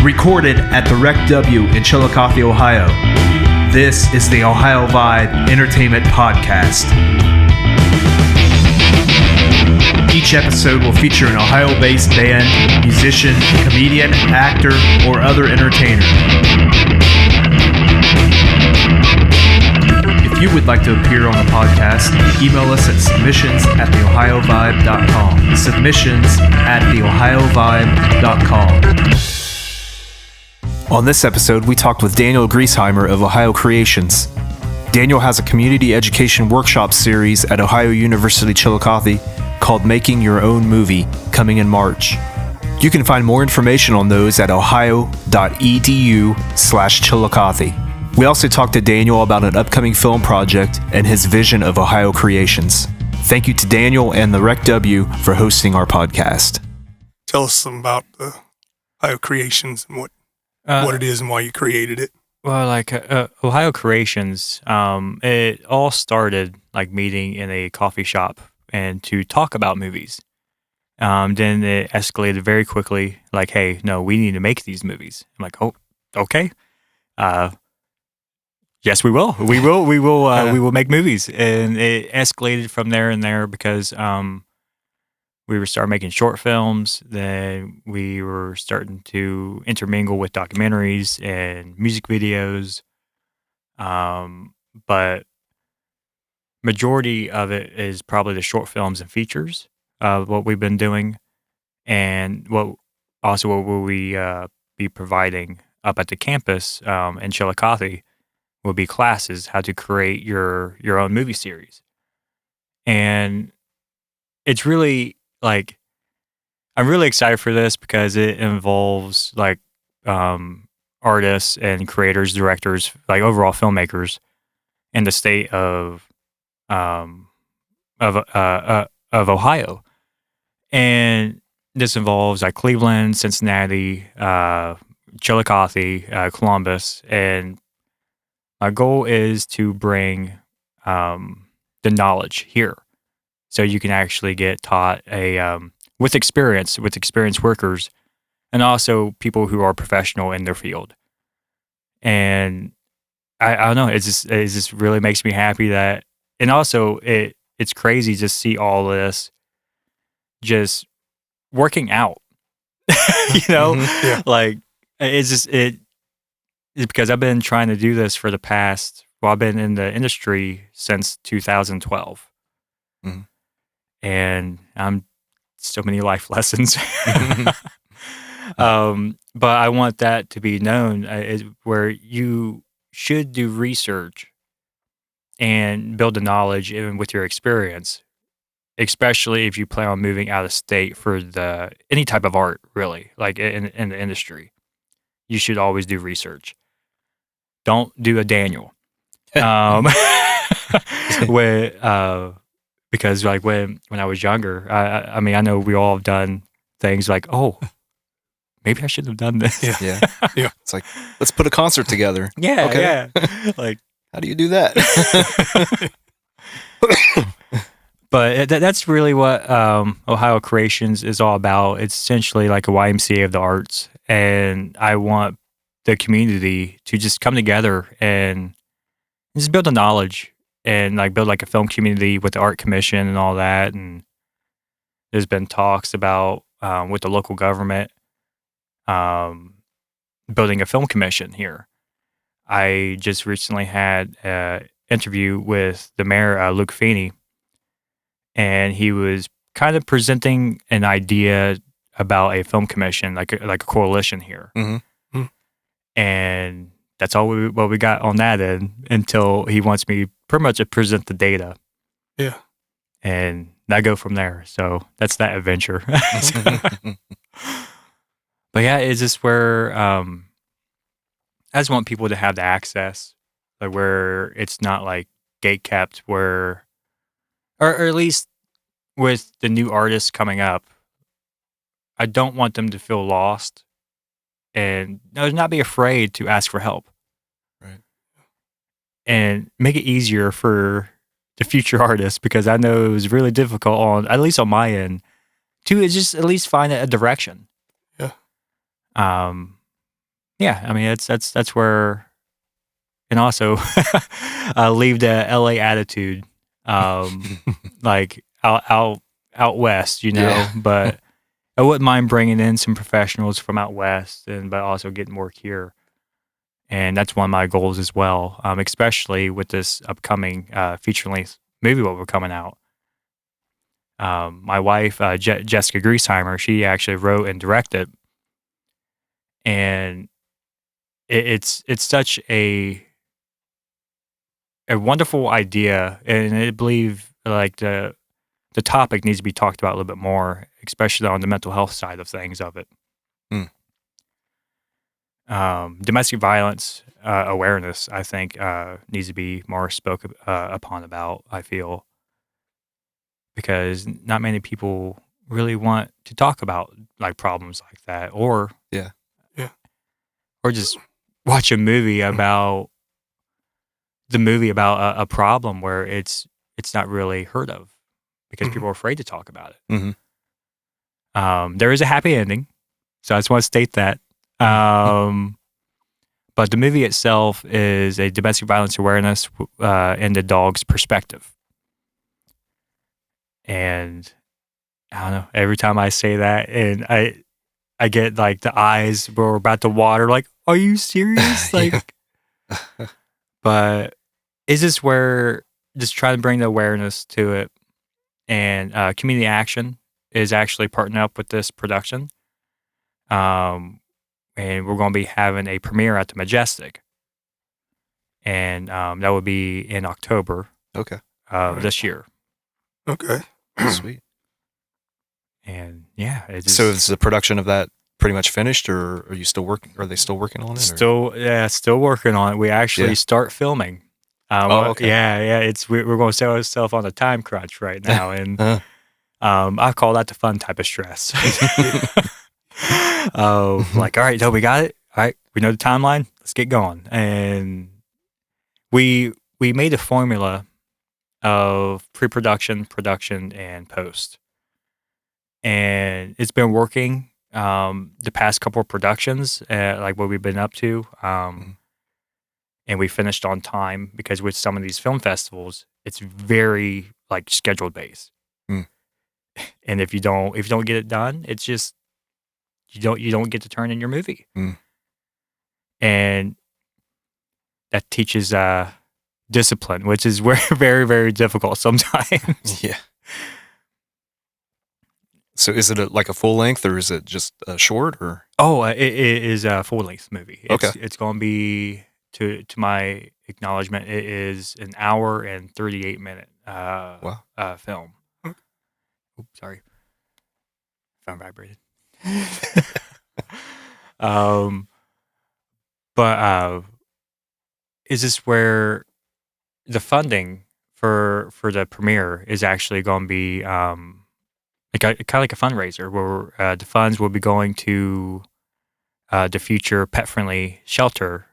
Recorded at the Rec W in Chillicothe, Ohio. This is the Ohio Vibe Entertainment Podcast. Each episode will feature an Ohio-based band, musician, comedian, actor, or other entertainer. If you would like to appear on the podcast, email us at submissions@theohiovibe.com. Submissions@theohiovibe.com. On this episode, we talked with Daniel Griesheimer of Ohio Creations. Daniel has a community education workshop series at Ohio University Chillicothe called Making Your Own Movie, coming in March. You can find more information on those at ohio.edu/Chillicothe. We also talked to Daniel about an upcoming film project and his vision of Ohio Creations. Thank you to Daniel and the Rec W for hosting our podcast. Tell us some about the Ohio Creations and what it is and why you created it. Well, Ohio Creations, it all started like meeting in a coffee shop and to talk about movies. Then it escalated very quickly, like, hey, no, we need to make these movies. I'm like, oh, okay. Yes, we will. We will make movies. And it escalated from there because we were starting making short films. Then we were starting to intermingle with documentaries and music videos. But majority of it is probably the short films and features of what we've been doing, and what will we be providing up at the campus in Chillicothe will be classes how to create your own movie series. And it's really like, I'm really excited for this because it involves like artists and creators, directors, like overall filmmakers in the state of Ohio. And this involves like Cleveland, Cincinnati, Chillicothe, Columbus, and our goal is to bring the knowledge here, so you can actually get taught with experienced workers, and also people who are professional in their field. And I don't know, it just really makes me happy that, and also it's crazy to see all this just working out. Like it's because I've been trying to do this for the past, I've been in the industry since 2012. Mm-hmm. And I'm so many life lessons. But I want that to be known, where you should do research and build the knowledge even with your experience, especially if you plan on moving out of state for any type of art, really, like in the industry. You should always do research. Don't do a Daniel. Because like when I was younger, I mean, I know we all have done things like, oh, maybe I shouldn't have done this. Yeah. It's like, let's put a concert together. Yeah. Okay. Yeah. Like, how do you do that? But that's really what Ohio Creations is all about. It's essentially like a YMCA of the arts. And I want the community to just come together and just build the knowledge and like build like a film community with the art commission and all that. And there's been talks about with the local government building a film commission here. I just recently had an interview with the mayor, Luke Feeney, and he was kind of presenting an idea about a film commission, like a coalition here. Mm-hmm. And that's all we got on that end until he wants me pretty much to present the data. Yeah. And I go from there. So that's that adventure. But yeah, it's just where I just want people to have the access, like where it's not like gate kept, or at least with the new artists coming up, I don't want them to feel lost and not be afraid to ask for help. Right. And make it easier for the future artists, because I know it was really difficult at least on my end, to just at least find a direction. Yeah. Yeah, I mean that's where, and also leave the LA attitude, like out west, Yeah. But I wouldn't mind bringing in some professionals from out west, and but also getting work here. And that's one of my goals as well, especially with this upcoming feature length movie what we're coming out. My wife, Jessica Griesheimer, she actually wrote and directed, and it's such a wonderful idea, and I believe like the topic needs to be talked about a little bit more, especially on the mental health side of things of it. Hmm. Domestic violence awareness, I think, needs to be more spoken upon about. I feel because not many people really want to talk about like problems like that, or Yeah. Yeah. or just watch a movie about a problem where it's not really heard of because people are afraid to talk about it. There is a happy ending, so I just want to state that. But the movie itself is a domestic violence awareness in the dog's perspective. And I don't know, every time I say that and I get like the eyes were about to water, like, are you serious? Like, but is this where just trying to bring the awareness to it, and community action is actually partnering up with this production. And we're going to be having a premiere at the Majestic, and that would be in October Okay. of this year. Okay. Sweet. And yeah, it's just So is the production of that pretty much finished, or are you still working? Are they still working on it? still working on it. We actually start filming. Okay. Yeah. We're going to set ourselves on a time crunch right now, and I call that the fun type of stress. Like, all right, no, we got it. All right, we know the timeline. Let's get going. And we made a formula of pre-production, production, and post, and it's been working. The past couple of productions, like what we've been up to, and we finished on time because with some of these film festivals, it's very like scheduled based. And if you don't get it done, it's just you don't get to turn in your movie. And that teaches discipline, which is very, very, very difficult sometimes. Yeah. So is it like a full length, or is it just a short, or? Oh, it is a full length movie. Okay. It's going to be, to my acknowledgement, it is an hour and 38-minute film. Oops, sorry. Phone vibrated. But is this where the funding for the premiere is actually going to be kind of like a fundraiser where the funds will be going to the future pet-friendly shelter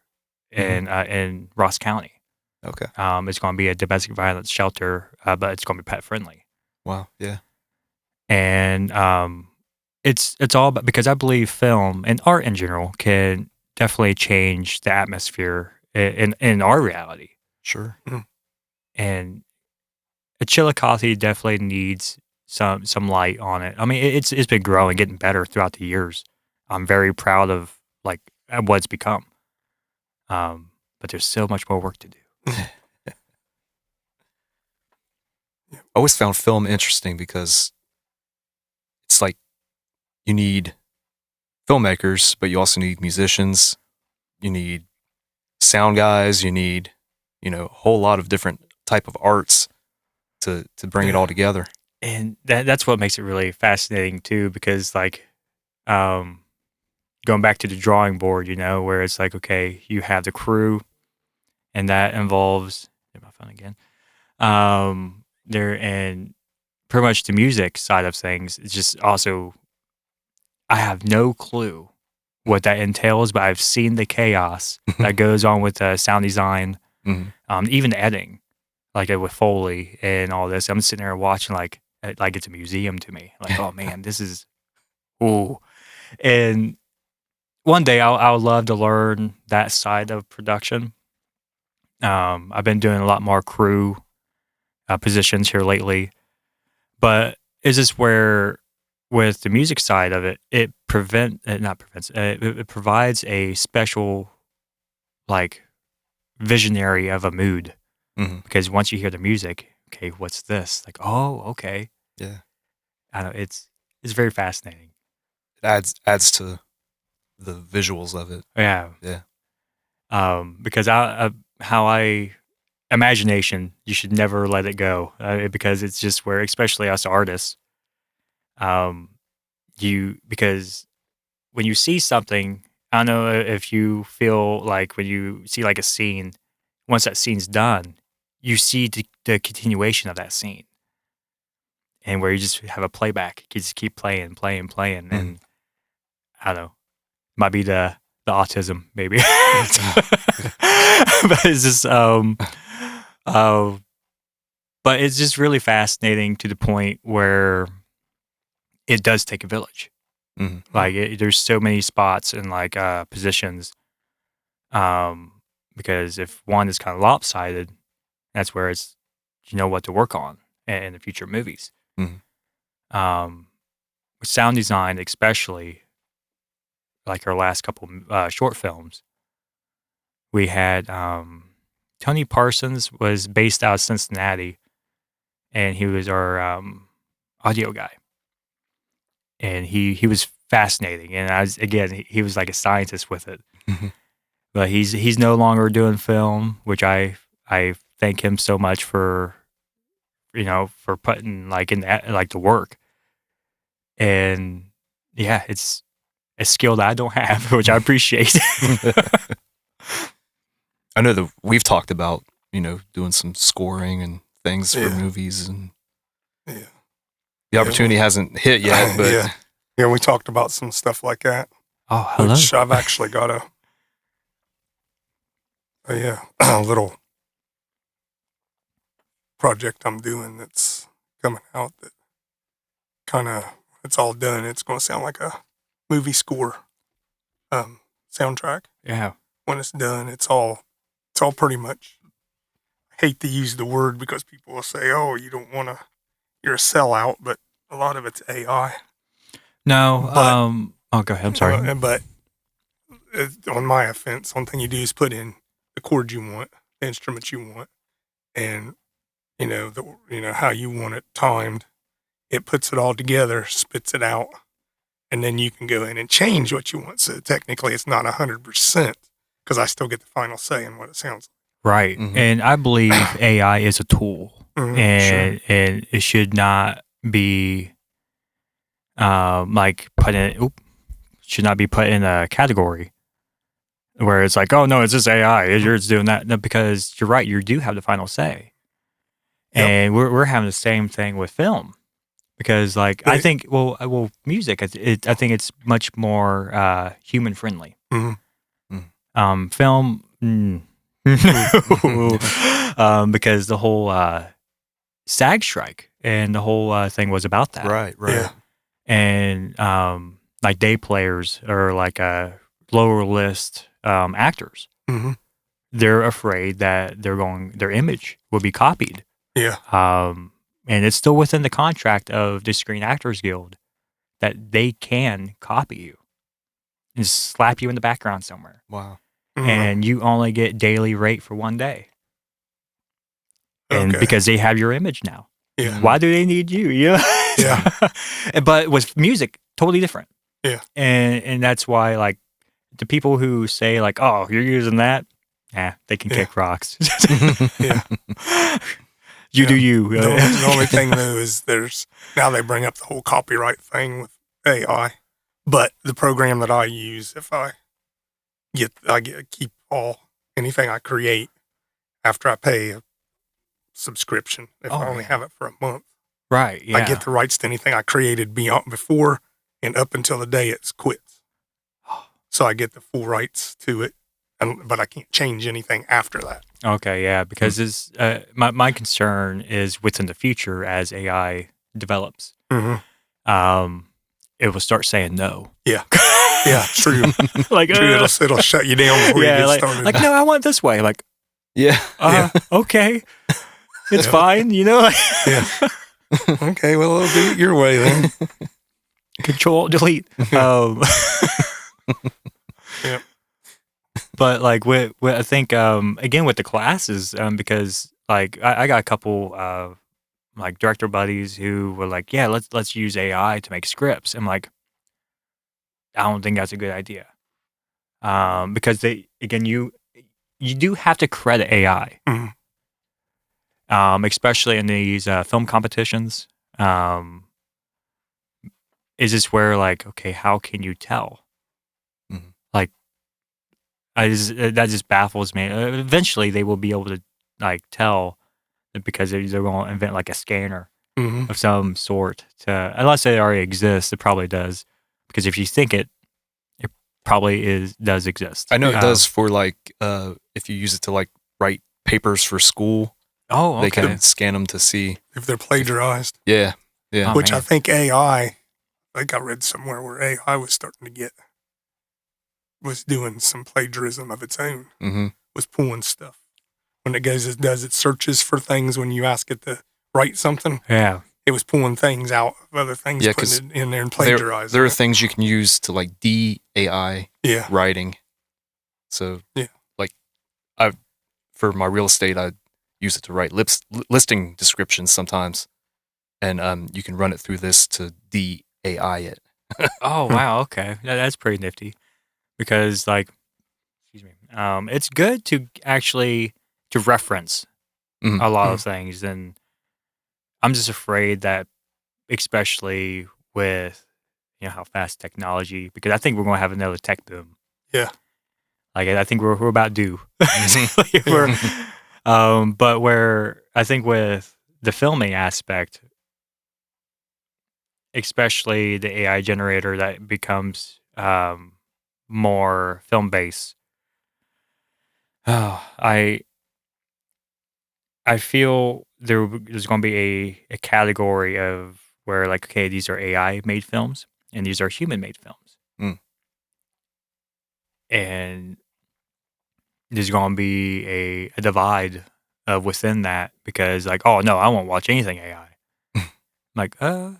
in Ross County. Okay. It's going to be a domestic violence shelter, but it's going to be pet-friendly. Wow. Yeah. And it's all about, because I believe film and art in general can definitely change the atmosphere in our reality. Sure. And a Chillicothe definitely needs some light on it. I mean, it's been growing, getting better throughout the years. I'm very proud of like what it's become. But there's so much more work to do. I always found film interesting because it's like you need filmmakers, but you also need musicians. You need sound guys. You need, a whole lot of different type of arts to bring it all together. And that's what makes it really fascinating too, because like, going back to the drawing board, where it's like, okay, you have the crew, and that involves, get my phone again. And pretty much the music side of things is just also, I have no clue what that entails, but I've seen the chaos that goes on with sound design, even the editing, like with Foley and all this. I'm sitting there watching like it's a museum to me. Like, oh man, this is, ooh. And one day I would love to learn that side of production. I've been doing a lot more crew positions here lately, but is this where with the music side of it, it provides a special like visionary of a mood. Because once you hear the music, okay, what's this? Like, oh, okay. Yeah. I know it's very fascinating. It adds to the visuals of it. Yeah. Yeah. Because imagination, you should never let it go. Because it's just where, especially us artists, because when you see something, I don't know if you feel like when you see like a scene, once that scene's done, you see the continuation of that scene, and where you just have a playback, you just keep playing, and I don't know, might be the autism maybe, but it's just but it's just really fascinating to the point where it does take a village. Like there's so many spots and like positions, because if one is kind of lopsided, that's where it's what to work on in the future movies. With sound design, especially like our last couple short films, we had Tony Parsons was based out of Cincinnati, and he was our audio guy. And he was fascinating, and he was like a scientist with it. But he's no longer doing film, which I thank him so much for for putting like in that, like the work. And yeah, it's a skill that I don't have, which I appreciate. I know that we've talked about doing some scoring and things for movies, and the opportunity hasn't hit yet, but yeah, we talked about some stuff like that. Oh, hello. Which I've actually got a little project I'm doing that's coming out that kind of, it's all done. It's going to sound like a movie score soundtrack. Yeah. When it's done, it's all pretty much, I hate to use the word because people will say, oh, you're a sellout, but a lot of it's AI. No, go ahead. I'm sorry. But on my offense, one thing you do is put in the chords you want, the instruments you want, and how you want it timed. It puts it all together, spits it out, and then you can go in and change what you want. So technically, it's not 100% because I still get the final say in what it sounds like. Right, and I believe AI is a tool, and it should not be should not be put in a category where it's like, oh no, it's just AI, you're just doing that. No, because you're right, you do have the final say. Yep. And we're having the same thing with film, because like I think music, I think it's much more human friendly. Film, because the whole SAG strike and the whole thing was about that. Right. Yeah. And like day players or like lower list actors, they're afraid that their image will be copied. Yeah. And it's still within the contract of the Screen Actors Guild that they can copy you and slap you in the background somewhere. Wow. And you only get daily rate for one day. And because they have your image now. Yeah. Why do they need you? Yeah. But with music, totally different. Yeah. And that's why, like, the people who say, like, oh, you're using that, they can kick rocks. Yeah. You do you. The only thing, though, is now they bring up the whole copyright thing with AI. But the program that I use, if I keep anything I create after I pay a subscription, if I only have it for a month. Right, yeah. I get the rights to anything I created before and up until the day it quits. So I get the full rights to it, but I can't change anything after that. Okay, yeah, because my concern is within the future as AI develops, it will start saying no. Yeah. Yeah, true. Like, True. It'll shut you down before you yeah, get like, started. like, no, I want it this way. Like, Yeah. okay, it's Yeah. fine, you know. Yeah. Okay, well, I'll do it your way then. Control delete. Yep. But like with I think again with the classes because like I got a couple like director buddies who were like, yeah, let's use AI to make scripts. I'm like, I don't think that's a good idea. Because you do have to credit AI. Mhm. Especially in these film competitions. Is this where like, okay, how can you tell? Mhm. Like, that just baffles me. Eventually, they will be able to like tell because they're going to invent like a scanner Mhm. of some sort. Unless it already exists, it probably does. Because if you think it probably does exist. I know it does for like if you use it to like write papers for school. Oh, okay. They can scan them to see If they're plagiarized. Yeah. Yeah. Oh, Which man. I think AI, like I read somewhere where AI was starting to was doing some plagiarism of its own, Mm-hmm. was pulling stuff. When it does its searches for things when you ask it to write something, Yeah. it was pulling things out of other things, Yeah, 'cause putting it in there and plagiarizing There are it. things you can use to like de-AI Yeah. writing. So Yeah. like for my real estate, I use it to write listing descriptions sometimes. And you can run it through this to de-AI it. Oh, wow. Okay. That's pretty nifty. Because like, excuse me, it's good to actually to reference Mhm. a lot of things, and I'm just afraid that, especially with how fast technology, because I think we're going to have another tech boom. Yeah. Like I think we're about due. Mhm. But where I think with the filming aspect, especially the AI generator that becomes more film based. I feel there's going to be a category of where like, okay, these are AI made films and these are human made films. Mm. And there's going to be a divide within that because like, oh no, I won't watch anything AI. Like, I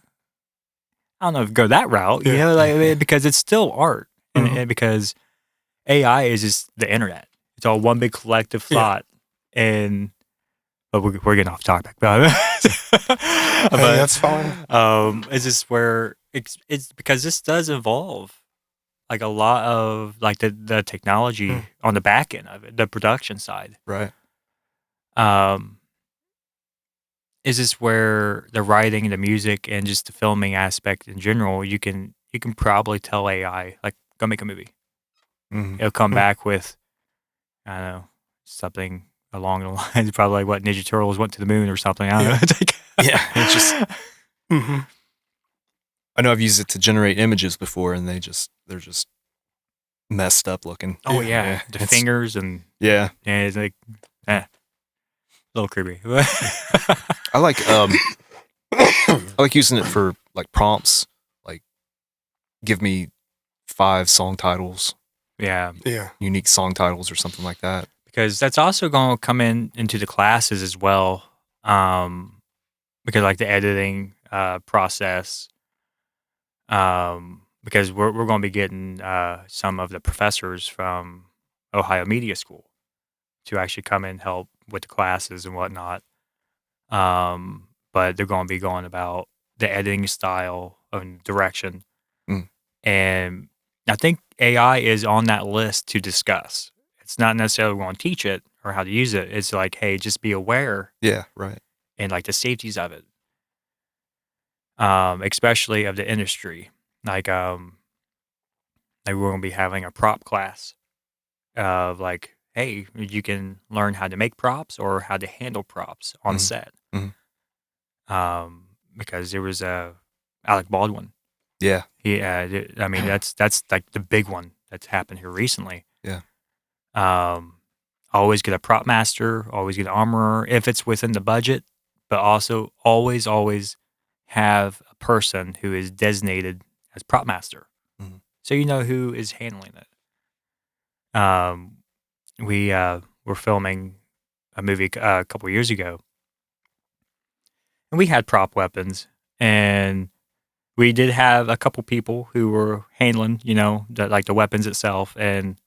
don't know if go that route, Yeah. like because it's still art Mhm. and because AI is just the internet. It's all one big collective Yeah. thought. But we're getting off topic. But that's fine. It's just where it's because this does involve like a lot of like the technology on the back end of it, the production side. Right. Is this where the writing, the music, and just the filming aspect in general, you can probably tell AI like go make a movie. Mhm. It'll come back with I don't know something along the lines, probably like what Ninja Turtles went to the moon or something. I don't know. It's like, Yeah. It's just Mhm. I know I've used it to generate images before, and they're just messed up looking. oh yeah, the it's- fingers and Yeah. it's like a little creepy. I like I like using it for like prompts, like give me 5 song titles, Yeah, Yeah. unique song titles or something like that. because that's also going to come into the classes as well. Because like the editing process. Because we're going to be getting some of the professors from Ohio Media School to actually come and help with the classes and whatnot. But they're going to be going about the editing style and direction. Mm. And I think AI is on that list to discuss. It's not necessarily going to teach it or how to use it. It's like, hey, just be aware Yeah, right. and like the safeties of it, especially of the industry. Like we're going to be having a prop class of like, hey, you can learn how to make props or how to handle props on Mhm. set. Mhm. Because there was Alec Baldwin. Yeah. I mean, that's like the big one that's happened here recently. Yeah. Always get a prop master, always get an armorer if it's within the budget, but also always have a person who is designated as prop master. Mhm. so you know who is handling it. We were filming a movie a couple years ago, and we had prop weapons, and we did have a couple people who were handling, the weapons itself, and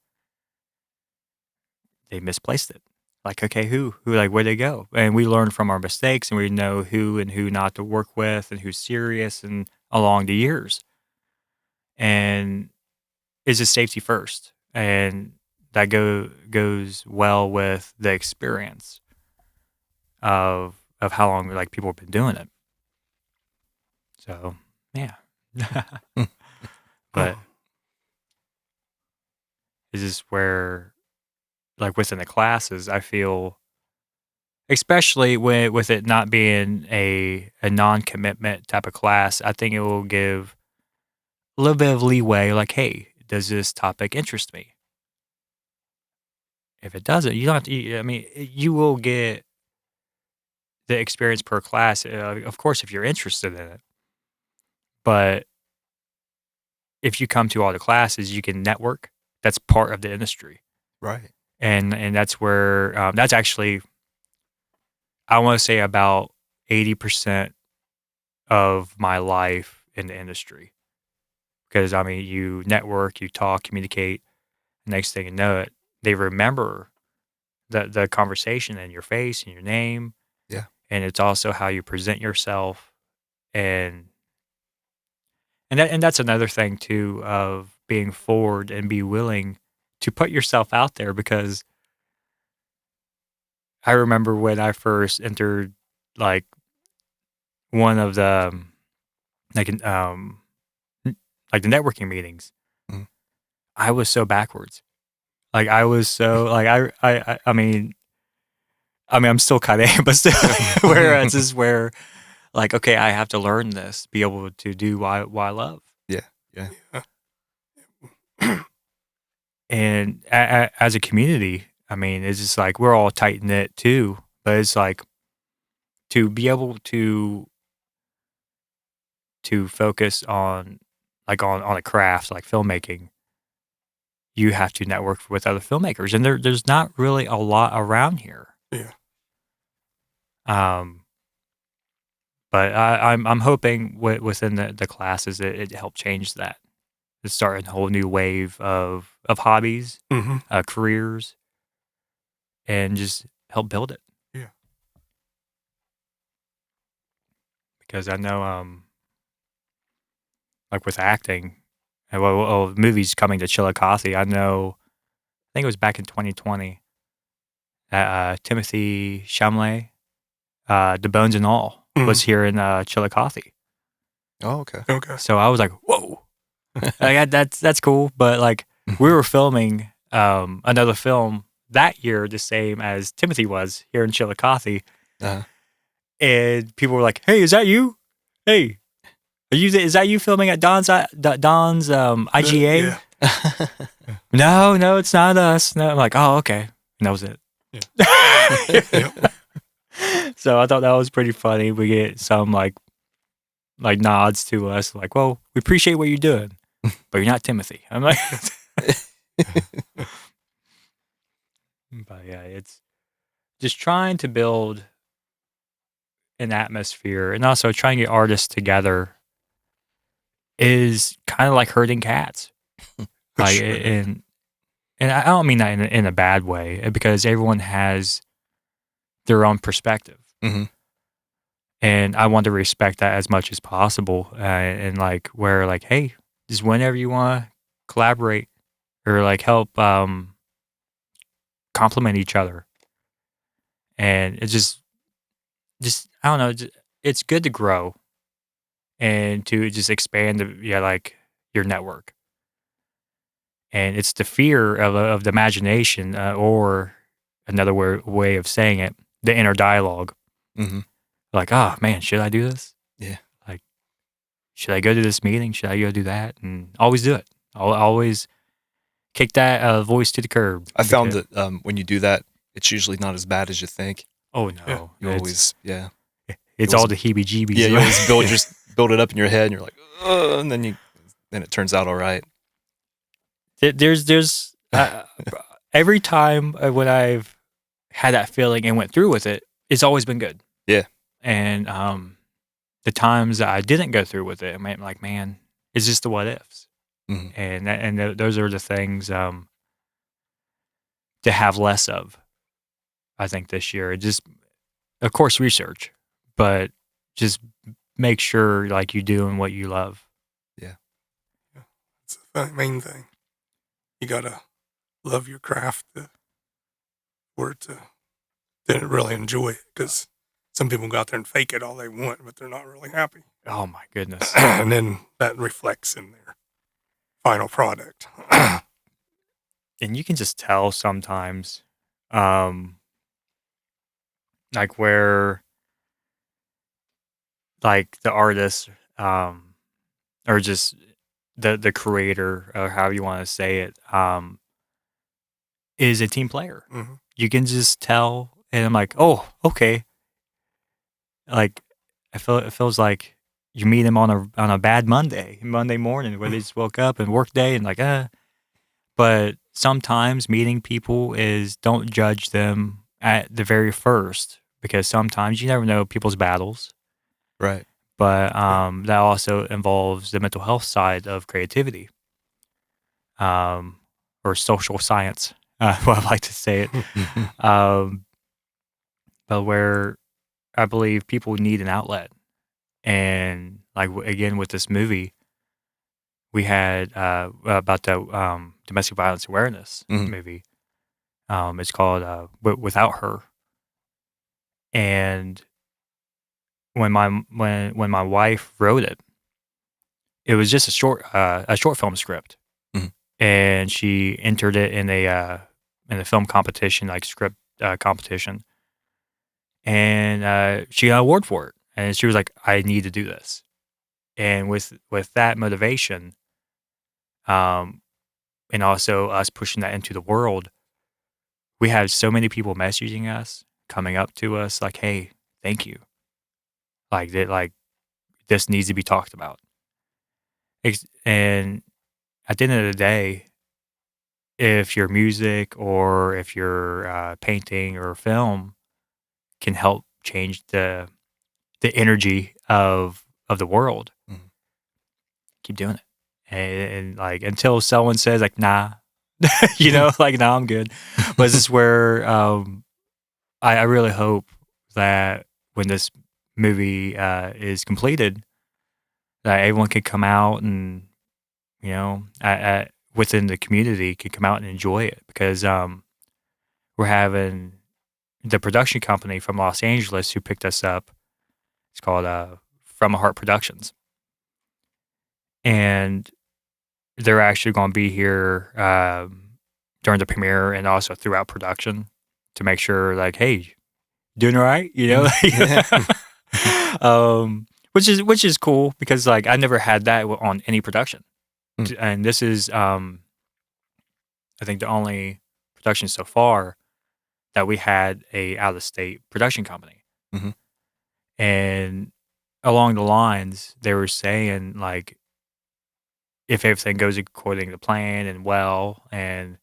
they misplaced it. Like, okay, who, like, where'd they go? And we learned from our mistakes, and we know who and who not to work with, and who's serious, and along the years, and it's just safety first, and that goes well with the experience of how long like people have been doing it. So yeah, but is this where, like within the classes, I feel, especially with it not being a non-commitment type of class, I think it will give a little bit of leeway. Like, hey, does this topic interest me? If it doesn't, you don't have to. I mean, you will get the experience per class, of course, if you're interested in it. But if you come to all the classes, you can network. That's part of the industry, Right. and that's where that's actually, I want to say, about 80% of my life in the industry. Because I mean, you network, you talk, communicate. Next thing you know, it they remember the conversation and your face and your name. Yeah. And it's also how you present yourself, and that's another thing too, of being forward and be willing to put yourself out there. Because I remember when I first entered, like, one of the like like the networking meetings, Mhm. I was so backwards. Like, I was so like I mean I'm still kind of but still, whereas this is where, like, okay, I have to learn this, be able to do what I love. Yeah. Yeah. And as a community, I mean, it's just like we're all tight knit too, but it's like to be able to focus on, like, on a craft like filmmaking, you have to network with other filmmakers, and there's not really a lot around here. Yeah. But I'm hoping within the classes it helped change that. To start a whole new wave of hobbies, Mm-hmm. careers, and just help build it. Yeah. Because I know, like with acting, and movies coming to Chillicothe, I know, I think it was back in 2020, Timothy Chalamet, The Bones and All, was here in Chillicothe. Oh, okay. Okay. So I was like, whoa. Like, that's cool. But like, we were filming another film that year, the same as Timothy was here in Chillicothe, Uh-huh. and people were like, "Hey, is that you? Hey, is that you filming at Don's IGA?" Yeah. No, it's not us. No, I'm like, oh, okay, and that was it. Yeah. Yep. So I thought that was pretty funny. We get some like nods to us, like, "Well, we appreciate what you're doing, but you're not Timothy." I'm like, but yeah, it's just trying to build an atmosphere, and also trying to get artists together is kind of like herding cats. Like, Sure. and I don't mean that in a bad way, because everyone has their own perspective. Mhm. And I want to respect that as much as possible. And like, where, like, hey, just whenever you want to collaborate or like help complement each other. And it's just I don't know, it's good to grow and to just expand like your network. And it's the fear of the imagination, or another way of saying it, the inner dialogue. Mhm. Like, oh man, should I do this? Yeah. Like, should I go to this meeting? Should I go do that? And always do it. I'll always kick that voice to the curb. I found that when you do that, it's usually not as bad as you think. Oh no, You always, yeah. it's it was- all the heebie-jeebies. Yeah, you always build it up in your head, and you're like, and then it turns out all right. there's every time when I've had that feeling and went through with it, it's always been good. Yeah. And the times that I didn't go through with it, I'm like, man, it's just the what ifs. Mhm. And those are the things to have less of. I think this year, just of course research, but just make sure like you're doing what you love. It's the main thing. You gotta love your craft to really enjoy it. Because some people go out there and fake it all they want, but they're not really happy. Oh my goodness. And then that reflects in their final product. And you can just tell sometimes, like where, like the artist, or just the creator, or however you want to say it, is a team player. Mhm. You can just tell, and I'm like, oh, okay. Like, it feels like you meet him on a bad Monday morning, where they just woke up and work day and like, But sometimes meeting people is don't judge them at the very first, because sometimes you never know people's battles. Right. But that also involves the mental health side of creativity, or social science, what I like to say it. But where I believe people need an outlet. And like again with this movie, we had about the domestic violence awareness Mhm. movie. It's called Without Her. And when my wife wrote it, it was just a short film script, Mhm. and she entered it in a film competition, like script competition, and she got an award for it. And she was like, "I need to do this." And with that motivation, and also us pushing that into the world, we had so many people messaging us, coming up to us, like, "Hey, thank you. Like that, like this needs to be talked about." And at the end of the day, if your music or if your painting or film can help change the energy of the world, Mhm. keep doing it. And like until someone says like, nah, like, nah, I'm good. But this is where I really hope that when this movie is completed, that everyone can come out and, within the community can come out and enjoy it, because we're having the production company from Los Angeles who picked us up. It's called From a Heart Productions. And they're actually going to be here during the premiere and also throughout production to make sure, like, hey, doing all right, which is cool, because like I never had that on any production, and this is I think the only production so far that we had a out of state production company. Mhm. And along the lines, they were saying like, if everything goes according to plan and well, and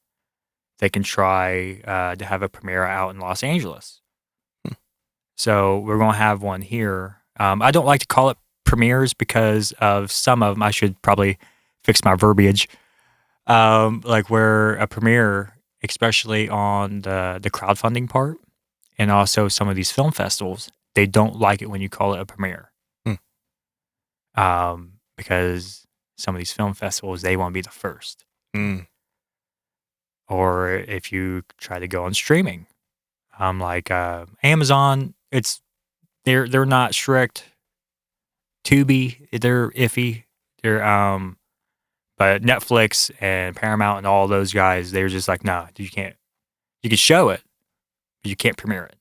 they can try to have a premiere out in Los Angeles. So we're going to have one here. I don't like to call it premieres because of some of them. I should probably fix my verbiage. Like where a premiere, especially on the crowdfunding part, and also some of these film festivals, they don't like it when you call it a premiere. Because some of these film festivals, they want to be the first. Or if you try to go on streaming, like Amazon, they're not strict. Tubi, they're iffy. They're but Netflix and Paramount and all those guys, they're just like, nah, you can't. You can show it, but you can't premiere it.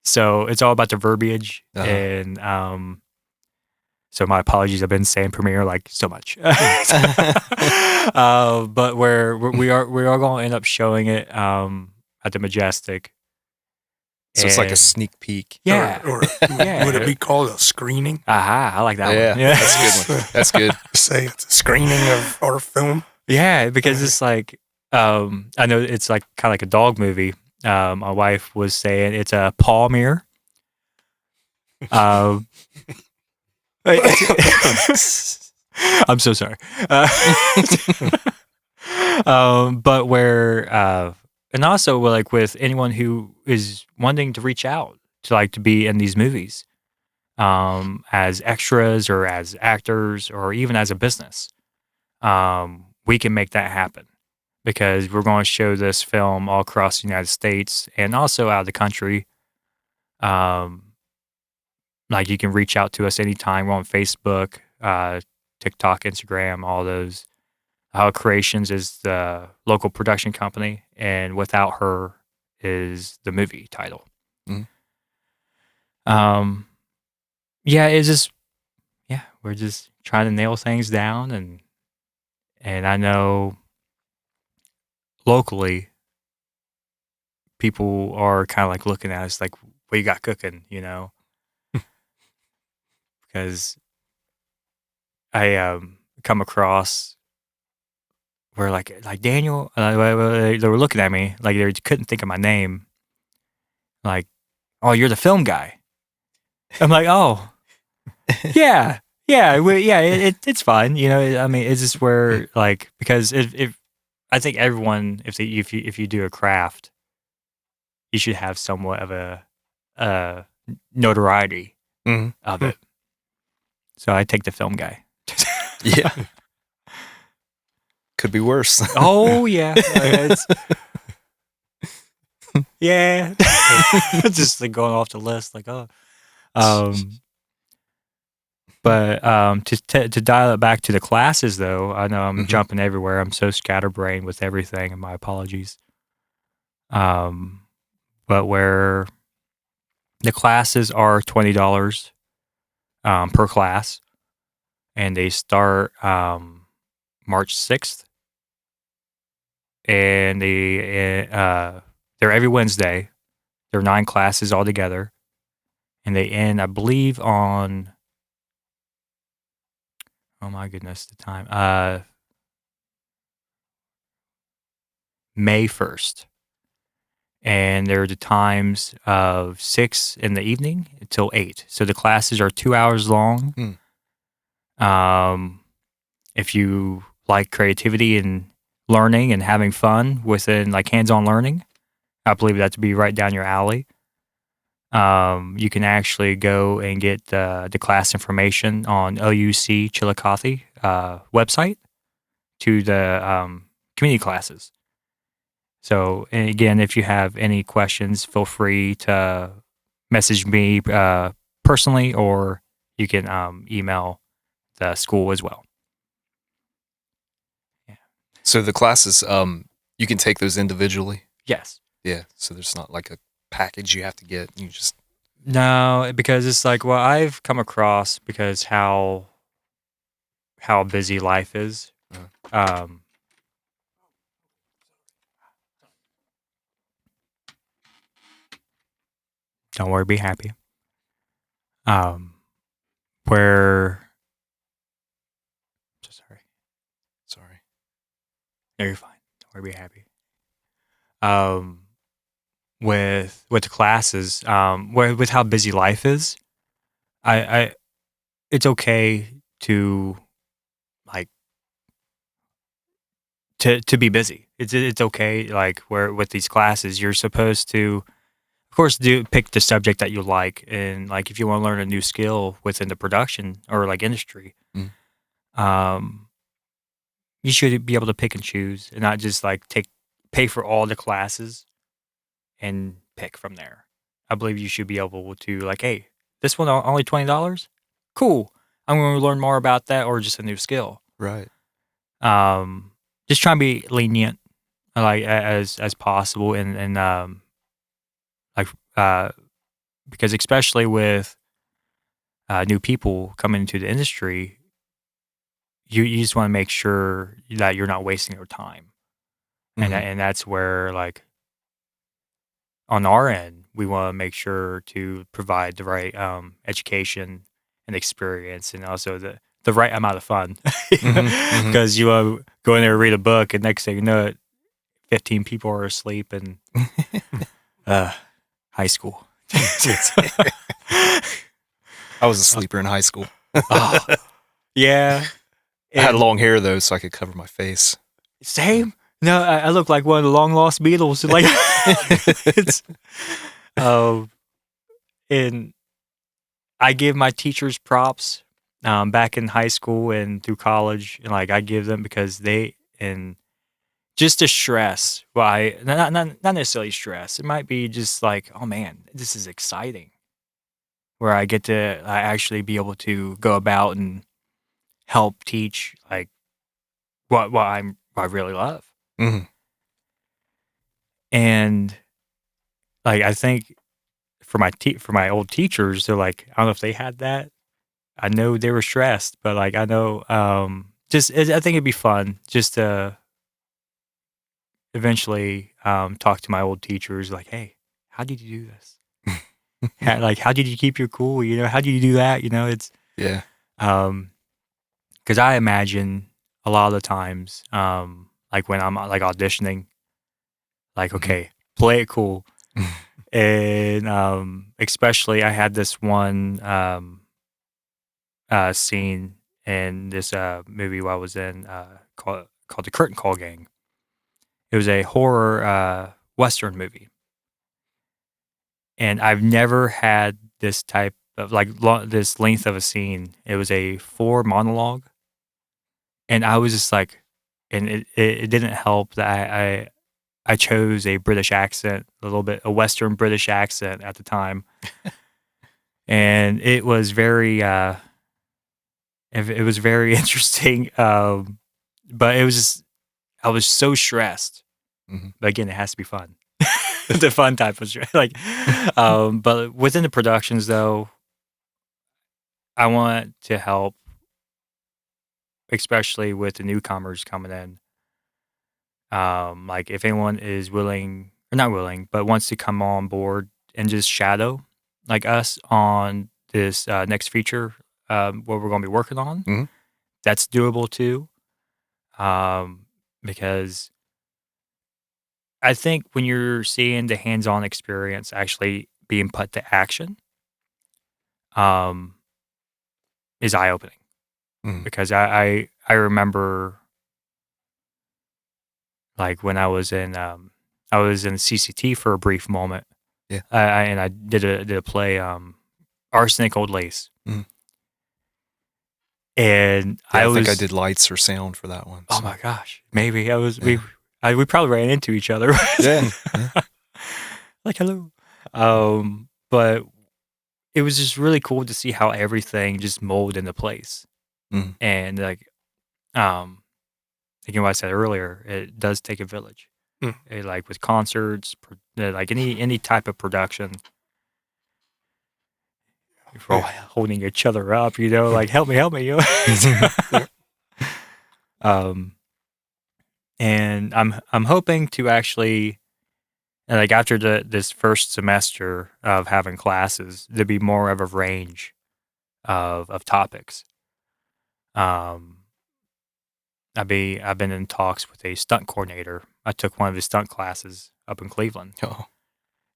So it's all about the verbiage, and so my apologies. I've been saying premiere like so much, but we are going to end up showing it at the Majestic. So it's like a sneak peek. Yeah. Or would it be called a screening? Aha, I like that one. Yeah, that's a good one. That's good. Say it's a screening of our film. Yeah, because it's like I know it's like kind of like a dog movie. My wife was saying it's a paw mirror. Um, I'm so sorry. But where and also like with anyone who is wanting to reach out to like to be in these movies as extras or as actors or even as a business, we can make that happen because we're going to show this film all across the United States and also out of the country. Like you can reach out to us anytime. We're on Facebook, TikTok, Instagram, all those. How Creations is the local production company, and Without Her is the movie title. Mhm. Yeah, it's just we're just trying to nail things down, and I know locally people are kind of like looking at us like, "What you got cooking?" You know, because I come across where like Daniel, they were looking at me like they couldn't think of my name, like, "Oh, you're the film guy." I'm like, "Oh, yeah, yeah, it's fine." You know, I mean, it's just where like because if I think everyone if you do a craft, you should have somewhat of a uh notoriety Mhm. of it. So I take the film guy. Yeah. Could be worse. Oh yeah, yeah. Just like going off the list, like But to dial it back to the classes, though, I know I'm Mhm. jumping everywhere. I'm so scatterbrained with everything, and my apologies. But where the classes are $20 per class, and they start March 6th, and they're every Wednesday. There are 9 classes altogether, and they end, I believe, on oh my goodness, the time May 1st. And there are the times of 6 in the evening until 8. So the classes are 2 hours long. If you like creativity and learning and having fun within like hands-on learning, I believe that to be right down your alley. You can actually go and get the class information on OUC Chillicothe website to the community classes. So, and again, if you have any questions, feel free to message me personally, or you can email the school as well. Yeah. So the classes, you can take those individually. Yes. Yeah. So there's not like a package you have to get. You just No, because it's like what I've come across because how busy life is. Don't worry, be happy. Where so sorry. sorry. No, you're fine. Don't worry, be happy. With the classes, with how busy life is, I it's okay to like to be busy. It's okay like where with these classes you're supposed to, of course, do pick the subject that you like, and like if you want to learn a new skill within the production or like industry, Mm. you should be able to pick and choose and not just like pay for all the classes and pick from there. I believe you should be able to like, hey, this one only $20. Cool. I'm going to learn more about that or just a new skill. Right. Just try and be lenient, like as possible, and like because especially with new people coming into the industry, you just want to make sure that you're not wasting your time, Mhm. and that's where like on our end, we want to make sure to provide the right education and experience, and also the the right amount of fun. mhm. Because you go in there and read a book, and next thing you know, 15 people are asleep in high school. I was a sleeper in high school. Oh, yeah. I had And long hair though, so I could cover my face. same. No, I look like one of the long lost Beatles. Like it's, and I give my teachers props. Back in high school and through college, and like I give them because and just the stress. Why not necessarily stress. It might be just like, oh man, this is exciting. Where I get to I actually be able to go about and help teach like what I really love. hmm And like I think for my old teachers, they're like, I don't know if they had that. I know they were stressed, but like I know I think it'd be fun just to eventually talk to my old teachers like, hey, how did you do this? How did you keep your cool? You know, how did you do that? You know, it's Yeah. because I imagine a lot of the times, like when I'm like auditioning, like, okay, play it cool. And especially I had this one scene in this movie I was in called The Curtain Call Gang. It was a horror Western movie. And I've never had this type of like this length of a scene. It was a 4 monologue. And I was just like, and it didn't help that I chose a British accent, a Western British accent at the time. And it was very it was very interesting. But it was just I was so stressed. Mhm. But again, it has to be fun. The fun type of stress. Like but within the productions though, I want to help, especially with the newcomers coming in. Like if anyone is willing or not willing, but wants to come on board and just shadow like us on this next feature, what we're going to be working on, Mhm. that's doable too. Because I think when you're seeing the hands-on experience actually being put to action, um, is eye-opening. Mhm. Because I remember like when I was in CCT for a brief moment. Yeah. I did a play, Arsenic Old Lace. Mhm. And Yeah, I I think I was did lights or sound for that one. oh so. my gosh, maybe I was Yeah. we probably ran into each other. Yeah. Yeah. Like hello. But it was just really cool to see how everything just molded into place. Mhm. And like again what I said earlier, it does take a village. Mm. Like with concerts, like any type of production. If we're all holding each other up, you know, like help me, you know. um and I'm hoping to actually like after this first semester of having classes, there'd be more of a range of topics. Um, I've been in talks with a stunt coordinator. I took one of his stunt classes up in Cleveland, Oh.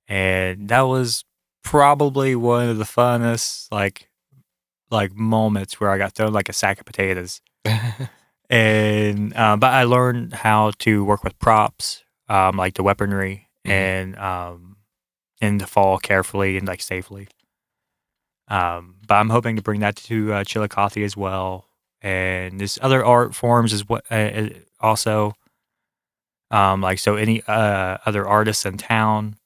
and that was probably one of the funnest like moments where I got thrown like a sack of potatoes. And but I learned how to work with props, like the weaponry, and to fall carefully and like safely. But I'm hoping to bring that to Chillicothe as well, and there's other art forms as what also. Like so, any other artists in town,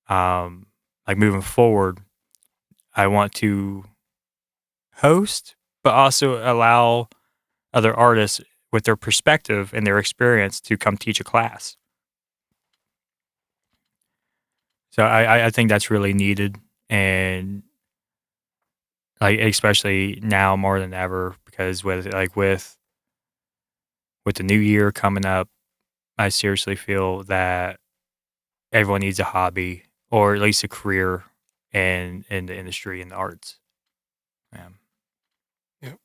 like moving forward, I want to host, but also allow other artists with their perspective and their experience to come teach a class. So I think that's really needed, and like especially now more than ever because with the new year coming up, I seriously feel that everyone needs a hobby or at least a career in the industry and the arts. Yeah. Yep.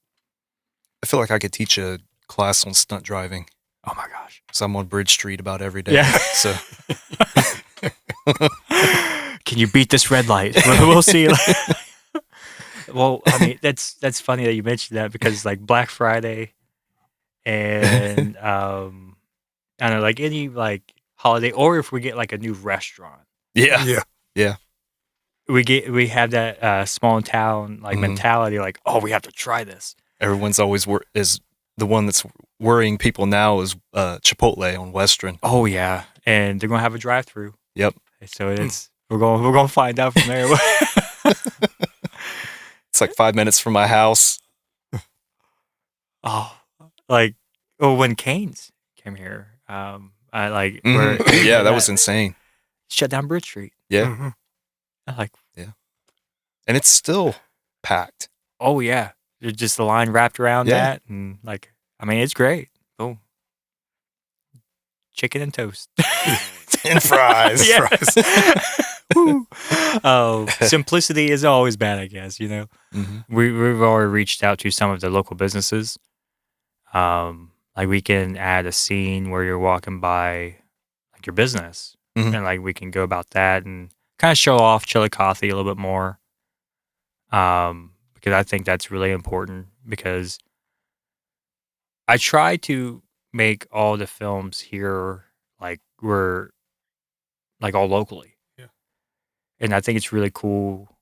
I feel like I could teach a class on stunt driving. Oh my gosh. So I'm on Bridge Street about every day. Yeah. So Can you beat this red light? We'll see. Well, I mean, that's funny that you mentioned that because like Black Friday and I don't know, like any like holiday, or if we get like a new restaurant, yeah. we have that small town like Mhm. mentality, like, oh, we have to try this. Everyone's always is the one that's worrying people now is Chipotle on Western. Oh yeah, and they're gonna have a drive-through. Yep. So it's we're gonna find out from there. It's like 5 minutes from my house. Oh, like when Canes came here, I like Mhm. where Yeah, that was insane. shut down Bridge Street. Yeah. Mhm. I like, And it's still packed. oh yeah, there's just the line wrapped around Yeah. that, and like, I mean, it's great. Boom, chicken and toast And fries. Yeah. Fries. Woo. Oh, simplicity is always bad, I guess. You know, Mhm. we've already reached out to some of the local businesses. Like we can add a scene where you're walking by like your business, Mhm. and like we can go about that and kind of show off Chillicothe a little bit more. Because I think that's really important because I try to make all the films here like we're like all locally. Yeah. And I think it's really cool,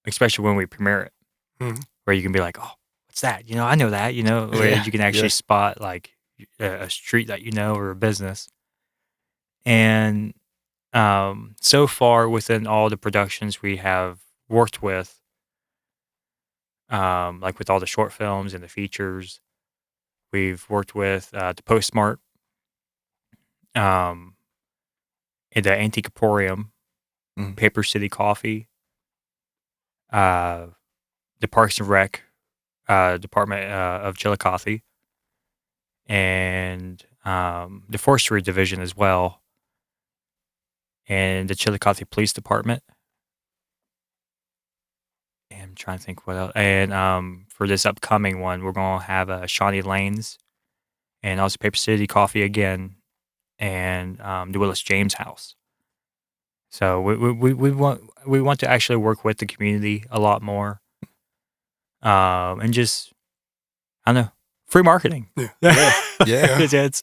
especially when we premiere it, Mhm. where you can be like, "Oh, what's that? You know, I know that." You know, where Yeah, you can actually yeah. spot like a street that you know or a business. And so far within all the productions we have worked with, like with all the short films and the features, we've worked with the Postmart, and the Antique Emporium, Mhm. Paper City Coffee, the Parks and Rec Department of Chillicothe, and the Forestry Division as well, and the Chillicothe Police Department. And I'm trying to think what else. And for this upcoming one, we're going to have Shawnee Lanes and also Paper City Coffee again, and the Willis James House. So we want to actually work with the community a lot more, and just, I don't know, free marketing. Yeah. Yeah. It's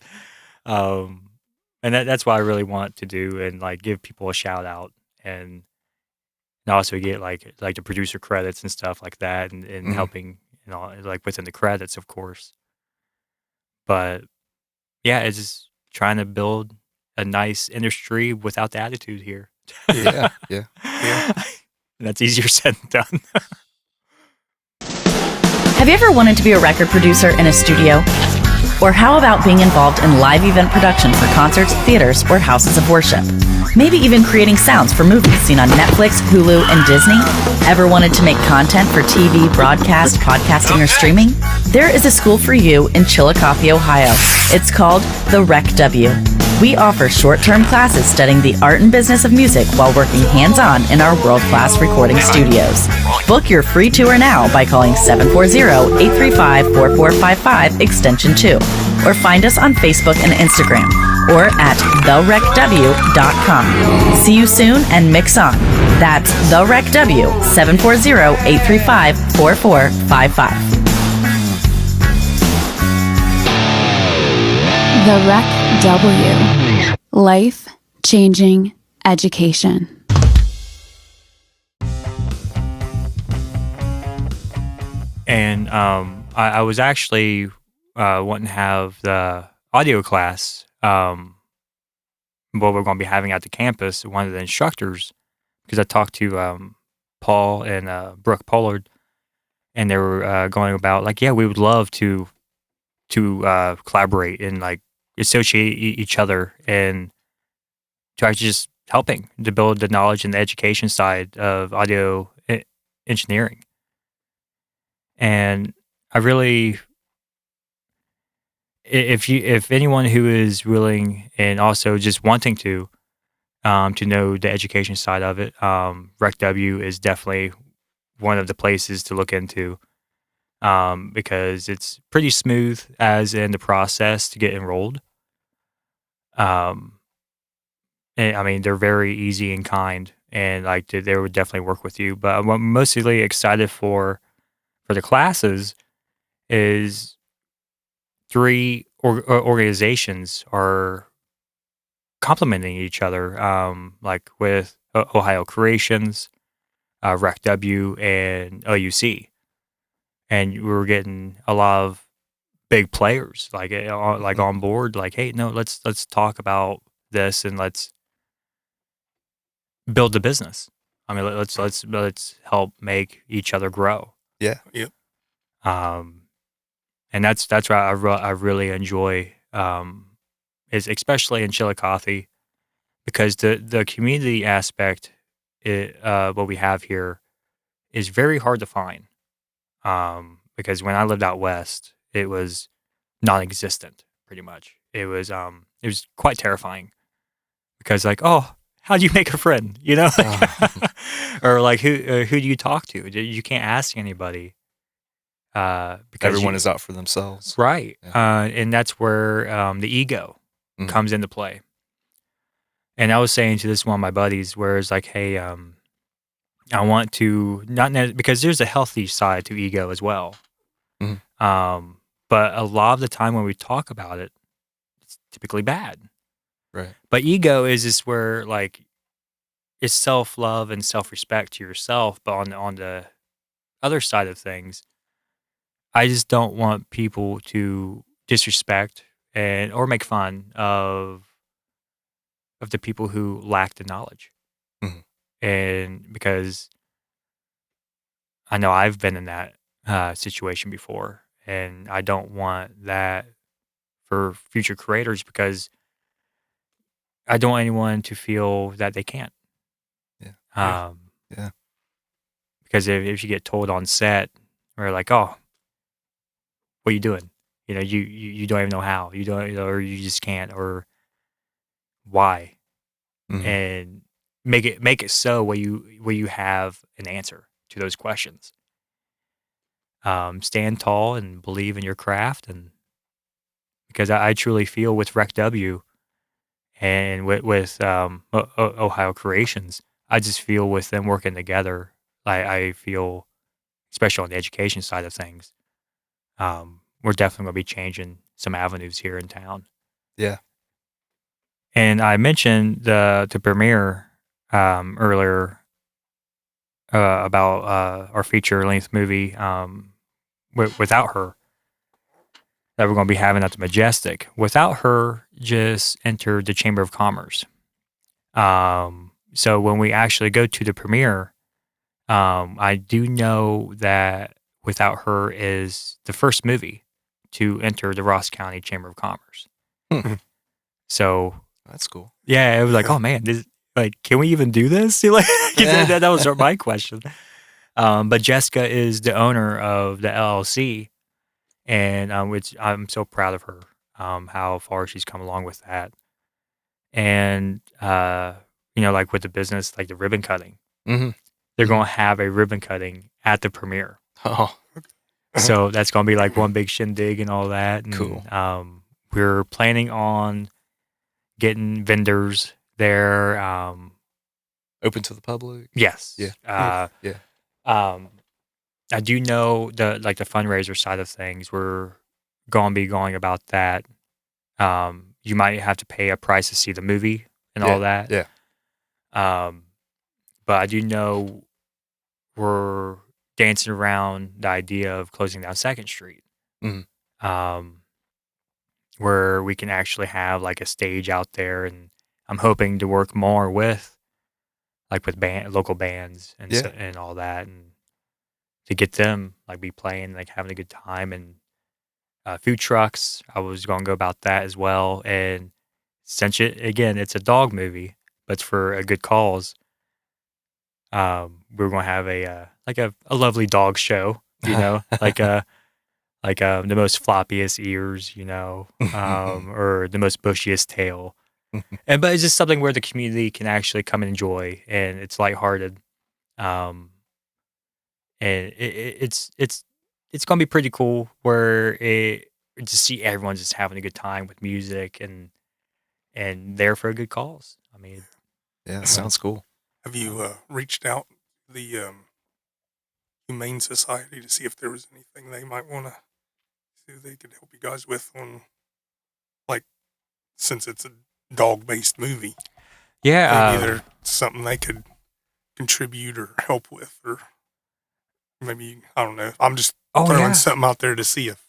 and that's what I really want to do, and like give people a shout out, and also get like the producer credits and stuff like that, and Mhm. helping, you know, like within the credits, of course. But yeah, it's just trying to build a nice industry without the attitude here. Yeah. Yeah. That's easier said than done. Have you ever wanted to be a record producer in a studio? Or how about being involved in live event production for concerts, theaters, or houses of worship? Maybe even creating sounds for movies seen on Netflix, Hulu, and Disney? Ever wanted to make content for TV, broadcast, podcasting, or streaming? There is a school for you in Chillicothe, Ohio. It's called the Rec W. We offer short-term classes studying the art and business of music while working hands-on in our world-class recording studios. Book your free tour now by calling 740-835-4455 extension 2, or find us on Facebook and Instagram, or at therecw.com. See you soon and mix on. That's The Rec W, 740-835-4455. The Rec W. Life changing education. And I was actually wanting to have the audio class, what we're going to be having at the campus, one of the instructors, because I talked to Paul and Brooke Pollard, and they were going about like, yeah, we would love to collaborate and like associate each other, and to actually just helping to build the knowledge and the education side of audio engineering. And I really, if anyone who is willing and also just wanting to know the education side of it, Rec W is definitely one of the places to look into. because it's pretty smooth as in the process to get enrolled. Um, and, I mean, they're very easy and kind, and like they would definitely work with you. But what I'm mostly excited for the classes is three organizations are complementing each other, like with Ohio Creations, RecW, and OUC. And we were getting a lot of big players like on board. Like, hey, no, let's talk about this and let's build the business. I mean, let's help make each other grow. Yeah. Yep. And that's what I really enjoy. Is especially in Chillicothe, because the community aspect, what we have here, is very hard to find. Because when I lived out west, it was non-existent, pretty much. It was quite terrifying, because like, oh, how do you make a friend? You know, or like who do you talk to? You can't ask anybody. Because Everyone is out for themselves. right, Yeah. and that's where the ego Mhm. comes into play. And I was saying to this one of my buddies, where it's like, hey, I want to because there's a healthy side to ego as well. Mhm. But a lot of the time when we talk about it, it's typically bad. Right. But ego is just where like it's self love and self respect to yourself. But on the other side of things, I just don't want people to disrespect or make fun of the people who lack the knowledge. Mhm. And because I know I've been in that situation before, and I don't want that for future creators, because I don't want anyone to feel that they can't. Yeah. Yeah. Because if you get told on set, or like, oh, what are you doing? You know, you don't even know how. You don't, or you just can't, or why, Mhm. and make it so where you have an answer to those questions. Stand tall and believe in your craft, and because I truly feel with RecW and with Ohio Creations, I just feel with them working together, I feel, especially on the education side of things, we're definitely going to be changing some avenues here in town. Yeah. And I mentioned the premiere earlier about our feature length movie, Without Her, that we're going to be having at the Majestic. Without Her just entered the Chamber of Commerce. So when we actually go to the premiere, I do know that Without Her is the first movie to enter the Ross County Chamber of Commerce. Hmm. So That's cool. yeah, it was like, oh man, can we even do this? Like, that was my question. But Jessica is the owner of the LLC, and which I'm so proud of her, how far she's come along with that. And like with the business, like the ribbon cutting, Mm-hmm. they're going to have a ribbon cutting at the premiere. Oh, So that's going to be like one big shindig and all that. And, cool. We're planning on getting vendors there. Open to the public. Yes. Yeah. Yeah. I do know the fundraiser side of things. We're going to be going about that. You might have to pay a price to see the movie and all that. Yeah. But I do know we're dancing around the idea of closing down 2nd Street, where we can actually have like a stage out there, and I'm hoping to work more with local bands and and all that, and to get them like be playing, like having a good time, and food trucks. I was going to go about that as well, and since it's a dog movie, but it's for a good cause. We're going to have a lovely dog show, like the most floppiest ears, or the most bushiest tail. But it's just something where the community can actually come and enjoy, and it's lighthearted. And it's it's gonna be pretty cool where it to see everyone just having a good time with music and there for a good cause. I mean, Yeah, sounds cool. Have you reached out to the Humane Society to see if there was anything they might want to see if they could help you guys with on, like, since it's a dog-based movie, yeah, maybe there's something they could contribute or help with, or maybe, I don't know. I'm just throwing something out there to see if.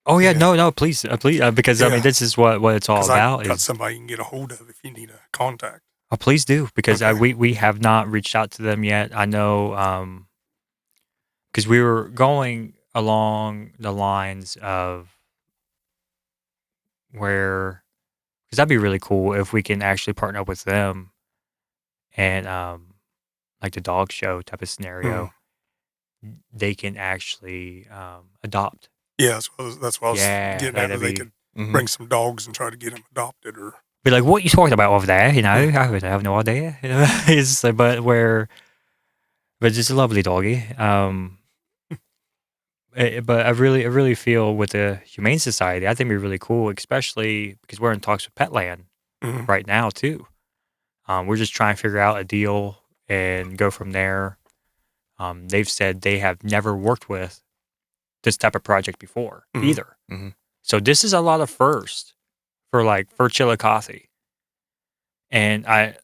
Oh yeah, Yeah. no, please, because I Yeah. mean, this is what it's all 'Cause about. I got Is somebody you can get a hold of if you need a contact. oh, please do because Okay. we have not reached out to them yet. I know because we were going along the lines of where because that'd be really cool if we can actually partner up with them and like the dog show type of scenario, they can actually adopt. Yeah, that's what I was Yeah, getting at. that'd They be could Mhm. bring some dogs and try to get them adopted, or be like, what you talking about over there? You know, I have no idea. You know, it's like, but it's a lovely doggy. But I really feel with the Humane Society, I think it'd be really cool, especially because we're in talks with Petland Mhm. right now too. We're just trying to figure out a deal and go from there. They've said they have never worked with this type of project before Mhm. either. Mhm. So this is a lot of first for Chillicothe. And I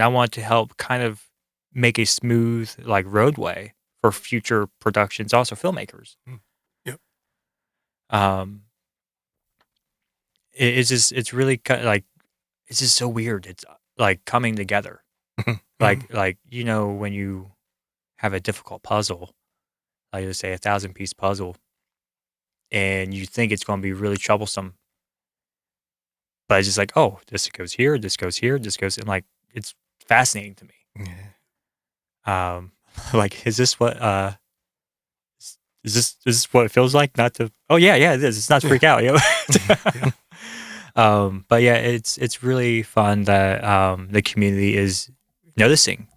want to help kind of make a smooth like roadway for future productions, also filmmakers. Mm. Yep. Um, it's just it's really like it's just so weird. It's like coming together, like you know when you have a difficult puzzle, like let's say 1,000-piece puzzle, and you think it's going to be really troublesome, but it's just like, oh, this goes here, this goes here, this goes, and like it's fascinating to me. Yeah. Like, is this what is this what it feels like? Not to oh yeah, it is. It's not to freak out, you know? Yeah. But yeah, it's really fun that the community is noticing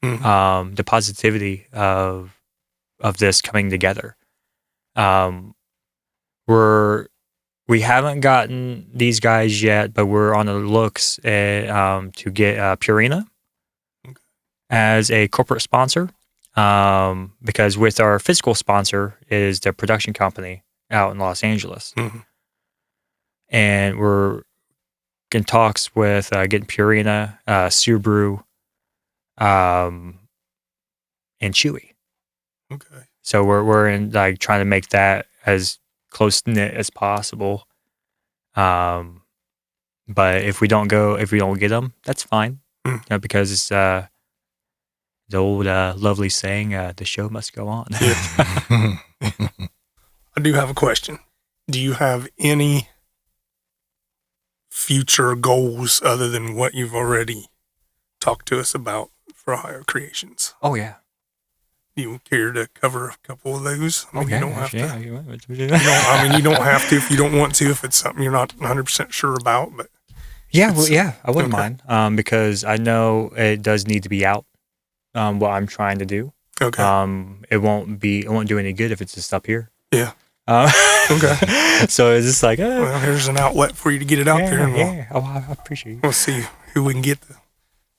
Mhm. the positivity of this coming together. We haven't gotten these guys yet, but we're on the looks to get Purina Okay. as a corporate sponsor. Because with our physical sponsor is the production company out in Los Angeles, Mhm. and we're in talks with getting Purina, Subaru, and Chewy. Okay. So we're in like trying to make that as close knit as possible. But if we don't get them, that's fine. Mm. You know, because it's the old lovely saying, the show must go on. Yeah. I do have a question. Do you have any future goals other than what you've already talked to us about for Ohio Creations? Oh yeah. Do you care to cover a couple of those? I mean, you don't have to. Yeah. I mean, you don't have to if you don't want to, if it's something you're not 100% sure about, but Yeah, it's- I wouldn't okay. mind. Because I know it does need to be out. What I'm trying to do. okay. It won't do any good if it's just up here. Yeah. Okay. So it's just like, Well, here's an outlet for you to get it out there, and yeah. Oh, I appreciate it. we'll see who we can get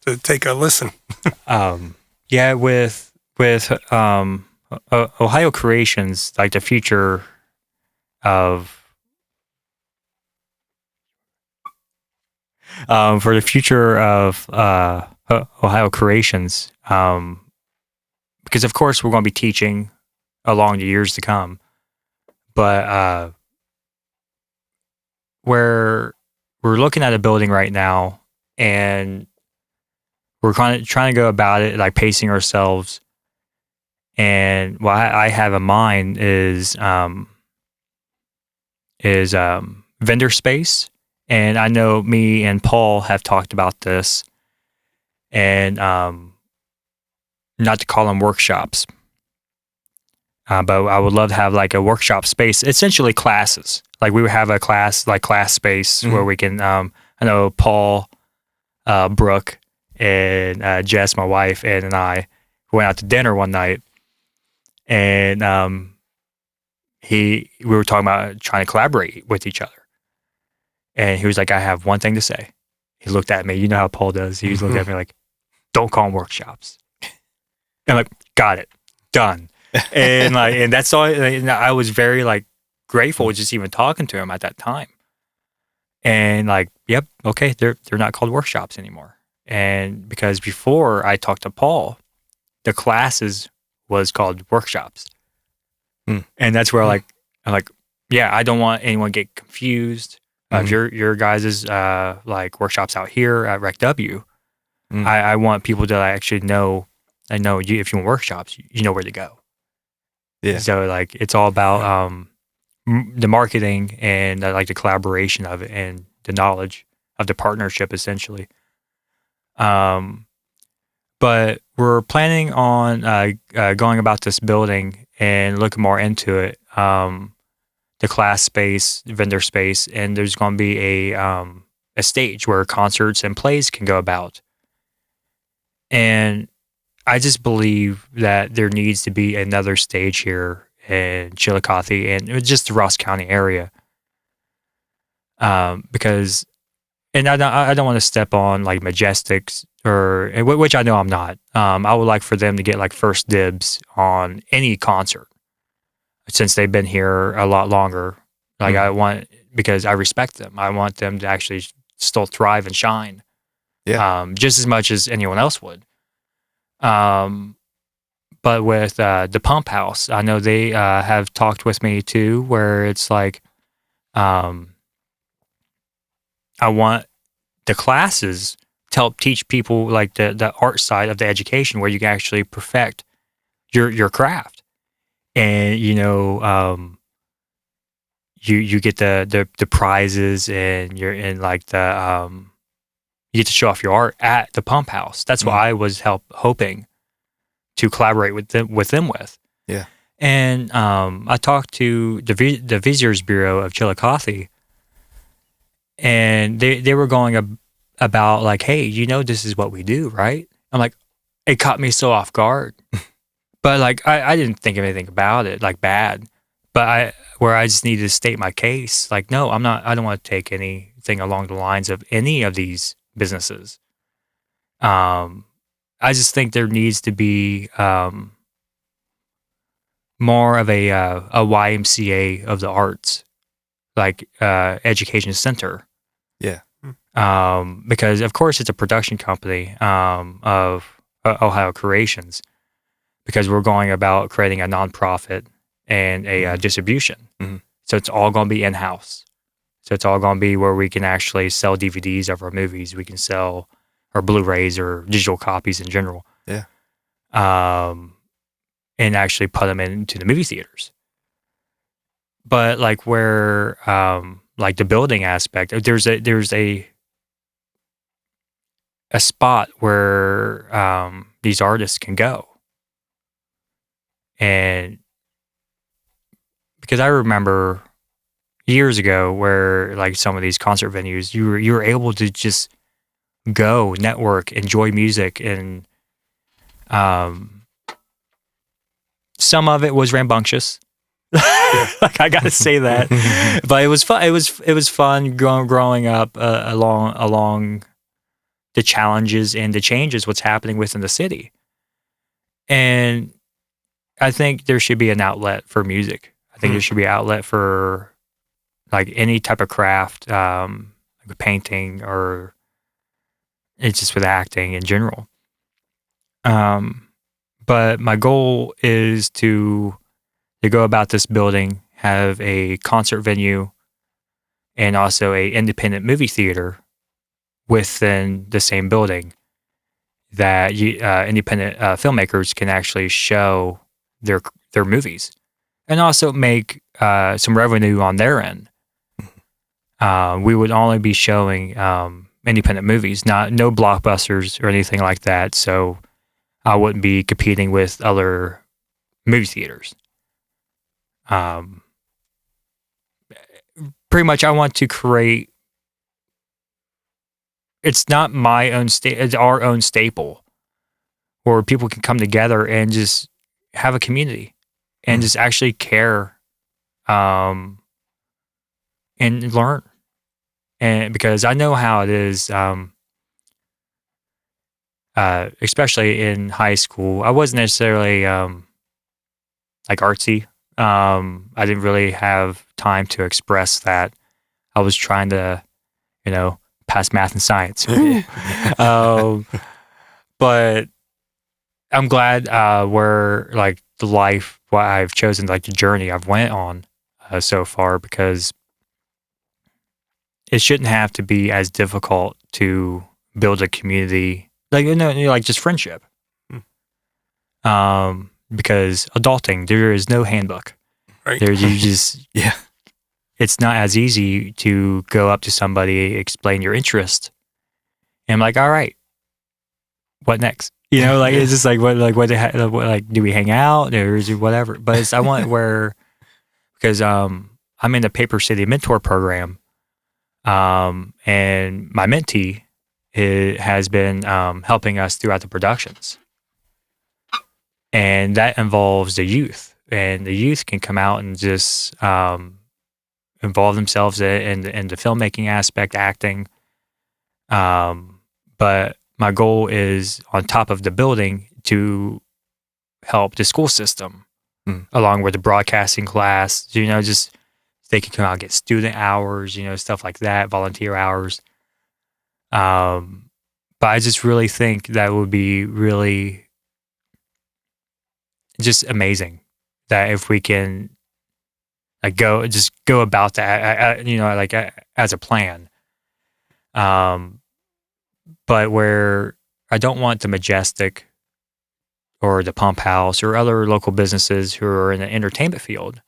to take a listen. Yeah, with Ohio Creations, like the future of for the future of Ohio Creations, because of course we're going to be teaching along the years to come, but we're looking at a building right now, and we're kind of trying to go about it like pacing ourselves. And what I have in mind is vendor space. And I know me and Paul have talked about this, and not to call them workshops, but I would love to have like a workshop space, essentially classes. Like we would have a class space where we can. I know Paul, Brooke, and Jess, my wife, and I went out to dinner one night, and we were talking about trying to collaborate with each other. And he was like, I have one thing to say. He looked at me, you know how Paul does. He looked at me like, don't call them workshops. And I'm like, got it, done. And like, and that's all. And I was very like grateful just even talking to him at that time. And like, yep, okay, they're not called workshops anymore. And because before I talked to Paul, the classes was called workshops. And that's where I'm like, yeah, I don't want anyone to get confused. If your guys' like workshops out here at Rec W, I want people to actually know. I know you, if you want workshops, you know where to go. Yeah. So like, it's all about the marketing and like the collaboration of it and the knowledge of the partnership, essentially. But we're planning on going about this building and looking more into it. The class space, vendor space, and there's going to be a stage where concerts and plays can go about. And I just believe that there needs to be another stage here in Chillicothe and just the Ross County area. Because, and I don't want to step on like Majestics which I know I'm not. I would like for them to get like first dibs on any concert since they've been here a lot longer. Like because I respect them. I want them to actually still thrive and shine. Yeah. Just as much as anyone else would. But with the Pump House, I know they have talked with me too, where it's like, I want the classes to help teach people like the art side of the education, where you can actually perfect your craft, and you get the prizes, and you're in like you get to show off your art at the Pump House. That's what I was hoping to collaborate with them. Yeah. And I talked to the Visitors Bureau of Chillicothe, and they were going about like, hey, this is what we do, right? I'm like, it caught me so off guard. But like, I didn't think of anything about it like bad, but I just needed to state my case. Like, no, I don't want to take anything along the lines of any of these businesses. I just think there needs to be more of a YMCA of the arts, like education center. Yeah. Because of course it's a production company of Ohio Creations, because we're going about creating a nonprofit and a distribution. So it's all going to be in-house. So it's all going to be where we can actually sell DVDs of our movies. We can sell our Blu-rays or digital copies in general. Yeah. And actually put them into the movie theaters. But like where, like the building aspect, there's a spot where these artists can go. And because I remember years ago where like some of these concert venues, you were able to just go, network, enjoy music, and some of it was rambunctious. Like I gotta say that, but it was fun. It was fun growing up along the challenges and the changes, what's happening within the city. And I think there should be an outlet for music. I think there should be an outlet for like any type of craft, like painting, or it's just with acting in general. But my goal is to go about this building, have a concert venue, and also a independent movie theater within the same building that independent filmmakers can actually show their movies, and also make some revenue on their end. We would only be showing independent movies, no blockbusters or anything like that. So I wouldn't be competing with other movie theaters. Pretty much, I want to create. It's not my own it's our own staple, where people can come together and just have a community and just actually care and learn. And because I know how it is, especially in high school, I wasn't necessarily like artsy. I didn't really have time to express that. I was trying to, pass math and science. But I'm glad where like the life, what I've chosen, like the journey I've went on so far, because it shouldn't have to be as difficult to build a community, like like just friendship. Because adulting, there is no handbook. Right. There's you just Yeah. It's not as easy to go up to somebody, explain your interest, and I'm like, all right, what next? Like it's just like what do we hang out or is it whatever? But I want where, because I'm in the Paper City Mentor program, and my mentee has been helping us throughout the productions, and that involves the youth, and the youth can come out and just involve themselves in the filmmaking aspect, acting. But my goal is on top of the building to help the school system, along with the broadcasting class. Just they can come out and get student hours, stuff like that, volunteer hours. But I just really think that would be really just amazing that if we can go about that, as a plan. But where I don't want the Majestic or the Pump House or other local businesses who are in the entertainment field,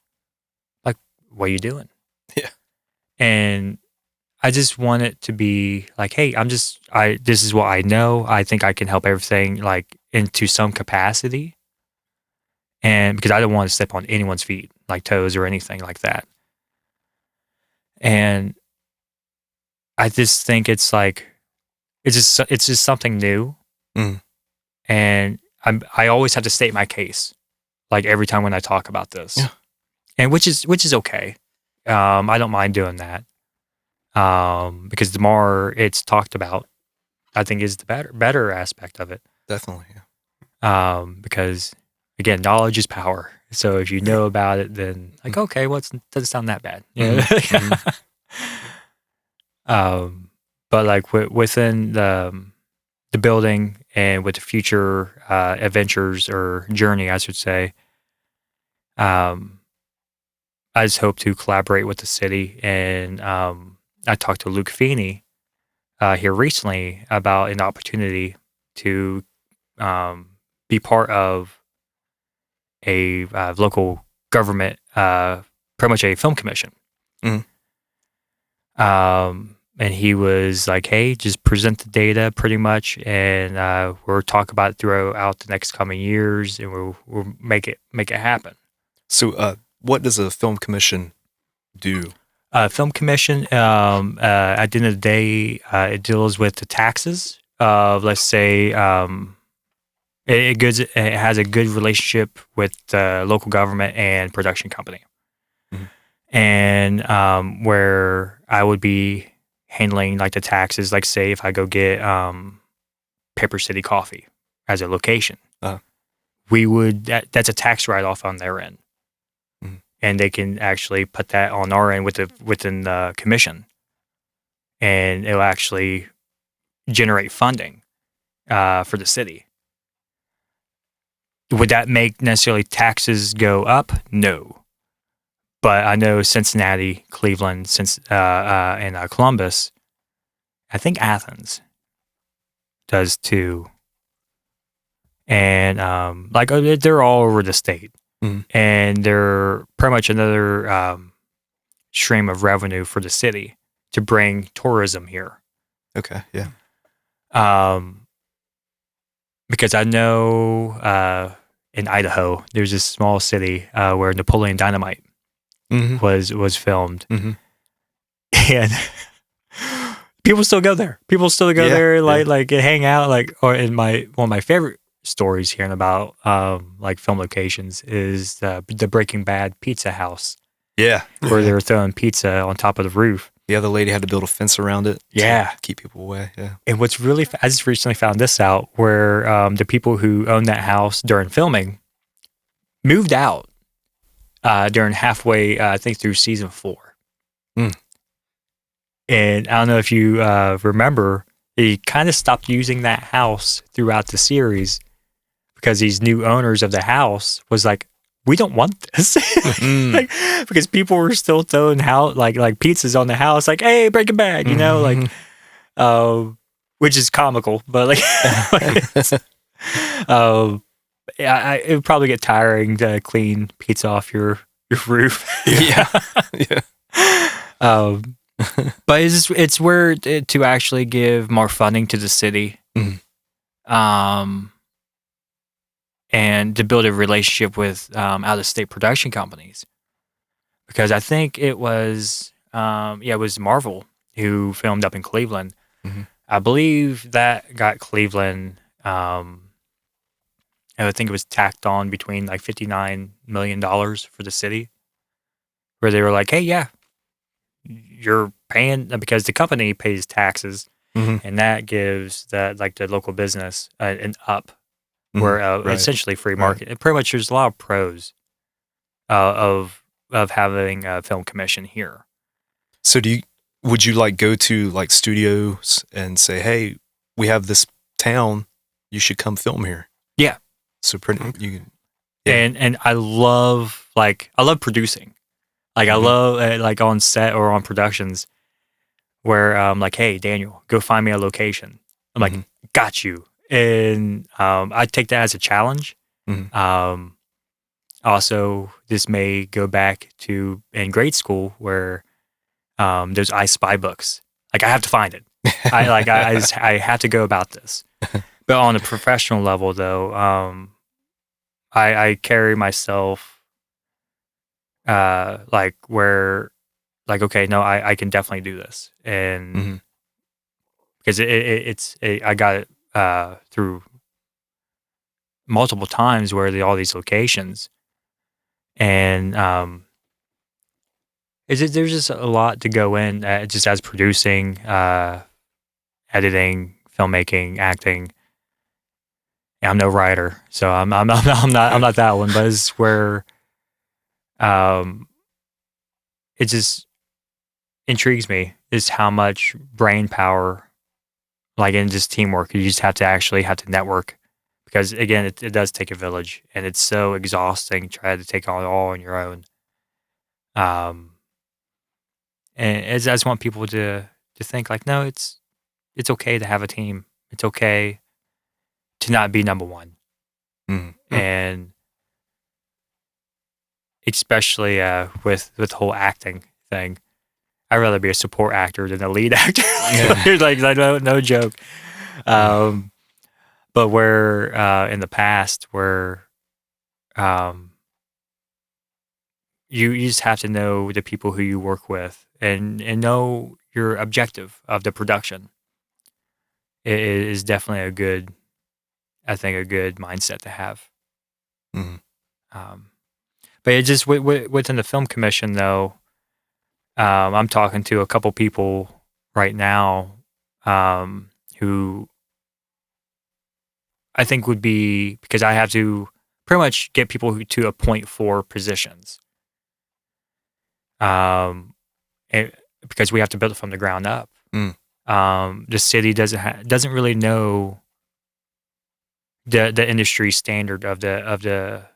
like, what are you doing? Yeah. And I just want it to be like, hey, this is what I know. I think I can help everything like into some capacity. And because I don't want to step on anyone's feet, like toes or anything like that. And I just think it's like, it's just something new. And I always have to state my case, like every time when I talk about this. Yeah. And which is okay. I don't mind doing that. Because the more it's talked about, I think is the better aspect of it. Definitely. Yeah. Because again, knowledge is power. So if you know about it, then like, okay, doesn't sound that bad. But like within the building and with the future adventures or journey, I should say, I just hope to collaborate with the city. And I talked to Luke Feeney here recently about an opportunity to be part of a local government, pretty much a film commission. And he was like, hey, just present the data pretty much, and we'll talk about it throughout the next coming years, and we'll make it happen. So what does a film commission do? Film commission, at the end of the day, it deals with the taxes of, let's say, it has a good relationship with the local government and production company. And where I would be handling like the taxes, like say if I go get Paper City Coffee as a location, we would that's a tax write-off on their end. And they can actually put that on our end within the commission, and it'll actually generate funding for the city. Would that make necessarily taxes go up? No. But I know Cincinnati, Cleveland, and Columbus, I think Athens does too. And they're all over the state. And they're pretty much another stream of revenue for the city to bring tourism here. Okay, yeah. Because I know in Idaho, there's this small city where Napoleon Dynamite was filmed. And people still go there. People still go there, like hang out, or in one of my favorite stories hearing about like film locations is the Breaking Bad Pizza House Yeah. where they were throwing pizza on top of the roof. The other lady had to build a fence around it. Yeah. To keep people away. Yeah. And what's really, I just recently found this out, where the people who owned that house during filming moved out during halfway, I think, through season 4. Mm. And I don't know if you remember, they kind of stopped using that house throughout the series because these new owners of the house was like, we don't want this. Like, because people were still throwing like pizzas on the house, like, hey, Breaking Bad, you know, like, which is comical, but like, it would probably get tiring to clean pizza off your roof. Yeah. Yeah. But it's where to actually give more funding to the city, and to build a relationship with out-of-state production companies, because I think it was it was Marvel who filmed up in Cleveland. I believe that got Cleveland. I think it was tacked on between like $59 million for the city, where they were like, "Hey, yeah, you're paying," because the company pays taxes, and that gives that like the local business an up, where essentially free market. And pretty much, there's a lot of pros of having a film commission here. So would you like go to like studios and say, hey, we have this town, you should come film here? Yeah. So you can, and I love producing. Like I love like on set or on productions where I'm like, hey, Daniel, go find me a location. I'm like, got you. And I take that as a challenge. Also, this may go back to in grade school where there's I Spy books. Like I have to find it. I have to go about this. But on a professional level, though, I carry myself like where, like, okay, no, I can definitely do this, and because I got it through multiple times where all these locations, and there's just a lot to go in just as producing, editing, filmmaking, acting. I'm no writer, so I'm not that one, but it's where it just intrigues me is how much brain power, like in just teamwork, you just have to network, because again, it does take a village, and it's so exhausting to try to take on all on your own. And I just want people to think like, no, it's okay to have a team. It's okay to not be number one. And especially with the whole acting thing, I'd rather be a support actor than a lead actor. Like no joke. But where in the past where you just have to know the people who you work with and know your objective of the production. It is definitely a good mindset to have. But it just within the film commission, though, I'm talking to a couple people right now who I think would be, because I have to pretty much get people to appoint for positions, because we have to build it from the ground up. The city doesn't really know the industry standard of the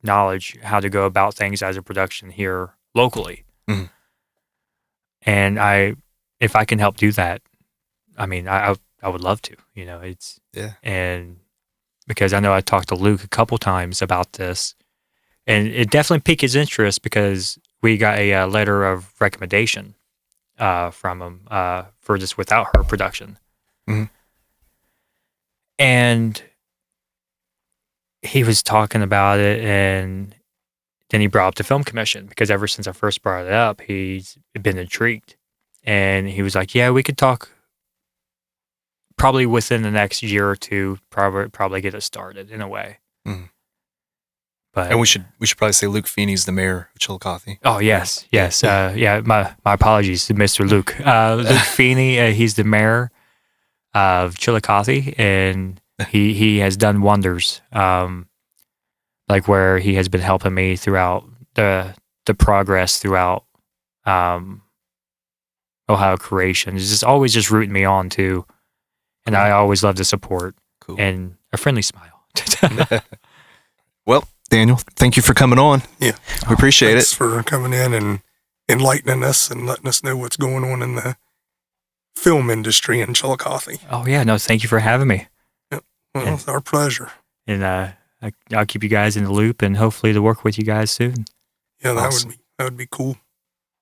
knowledge, how to go about things as a production here locally. And if I can help do that, I mean, I would love to, and because I know I talked to Luke a couple times about this, and it definitely piqued his interest because we got a letter of recommendation from him for just Without Her production. And he was talking about it, and then he brought up the film commission, because ever since I first brought it up, he's been intrigued. And he was like, yeah, we could talk probably within the next year or two, probably get it started in a way. But And we should probably say Luke Feeney's the mayor of Chillicothe. oh yes. My apologies to Mr. Luke. Luke Feeney, he's the mayor of Chillicothe, and he has done wonders. Like where he has been helping me throughout the progress throughout Ohio creation. He's just always just rooting me on too, and I always love to support Cool. and a friendly smile. Well, Daniel, thank you for coming on. Yeah. We appreciate Thanks it. for coming in and enlightening us and letting us know what's going on in the film industry in Chillicothe. Oh yeah, no, thank you for having me, Well, it's our pleasure. and I'll keep you guys in the loop, and hopefully to work with you guys soon. Yeah, Awesome. that would be cool.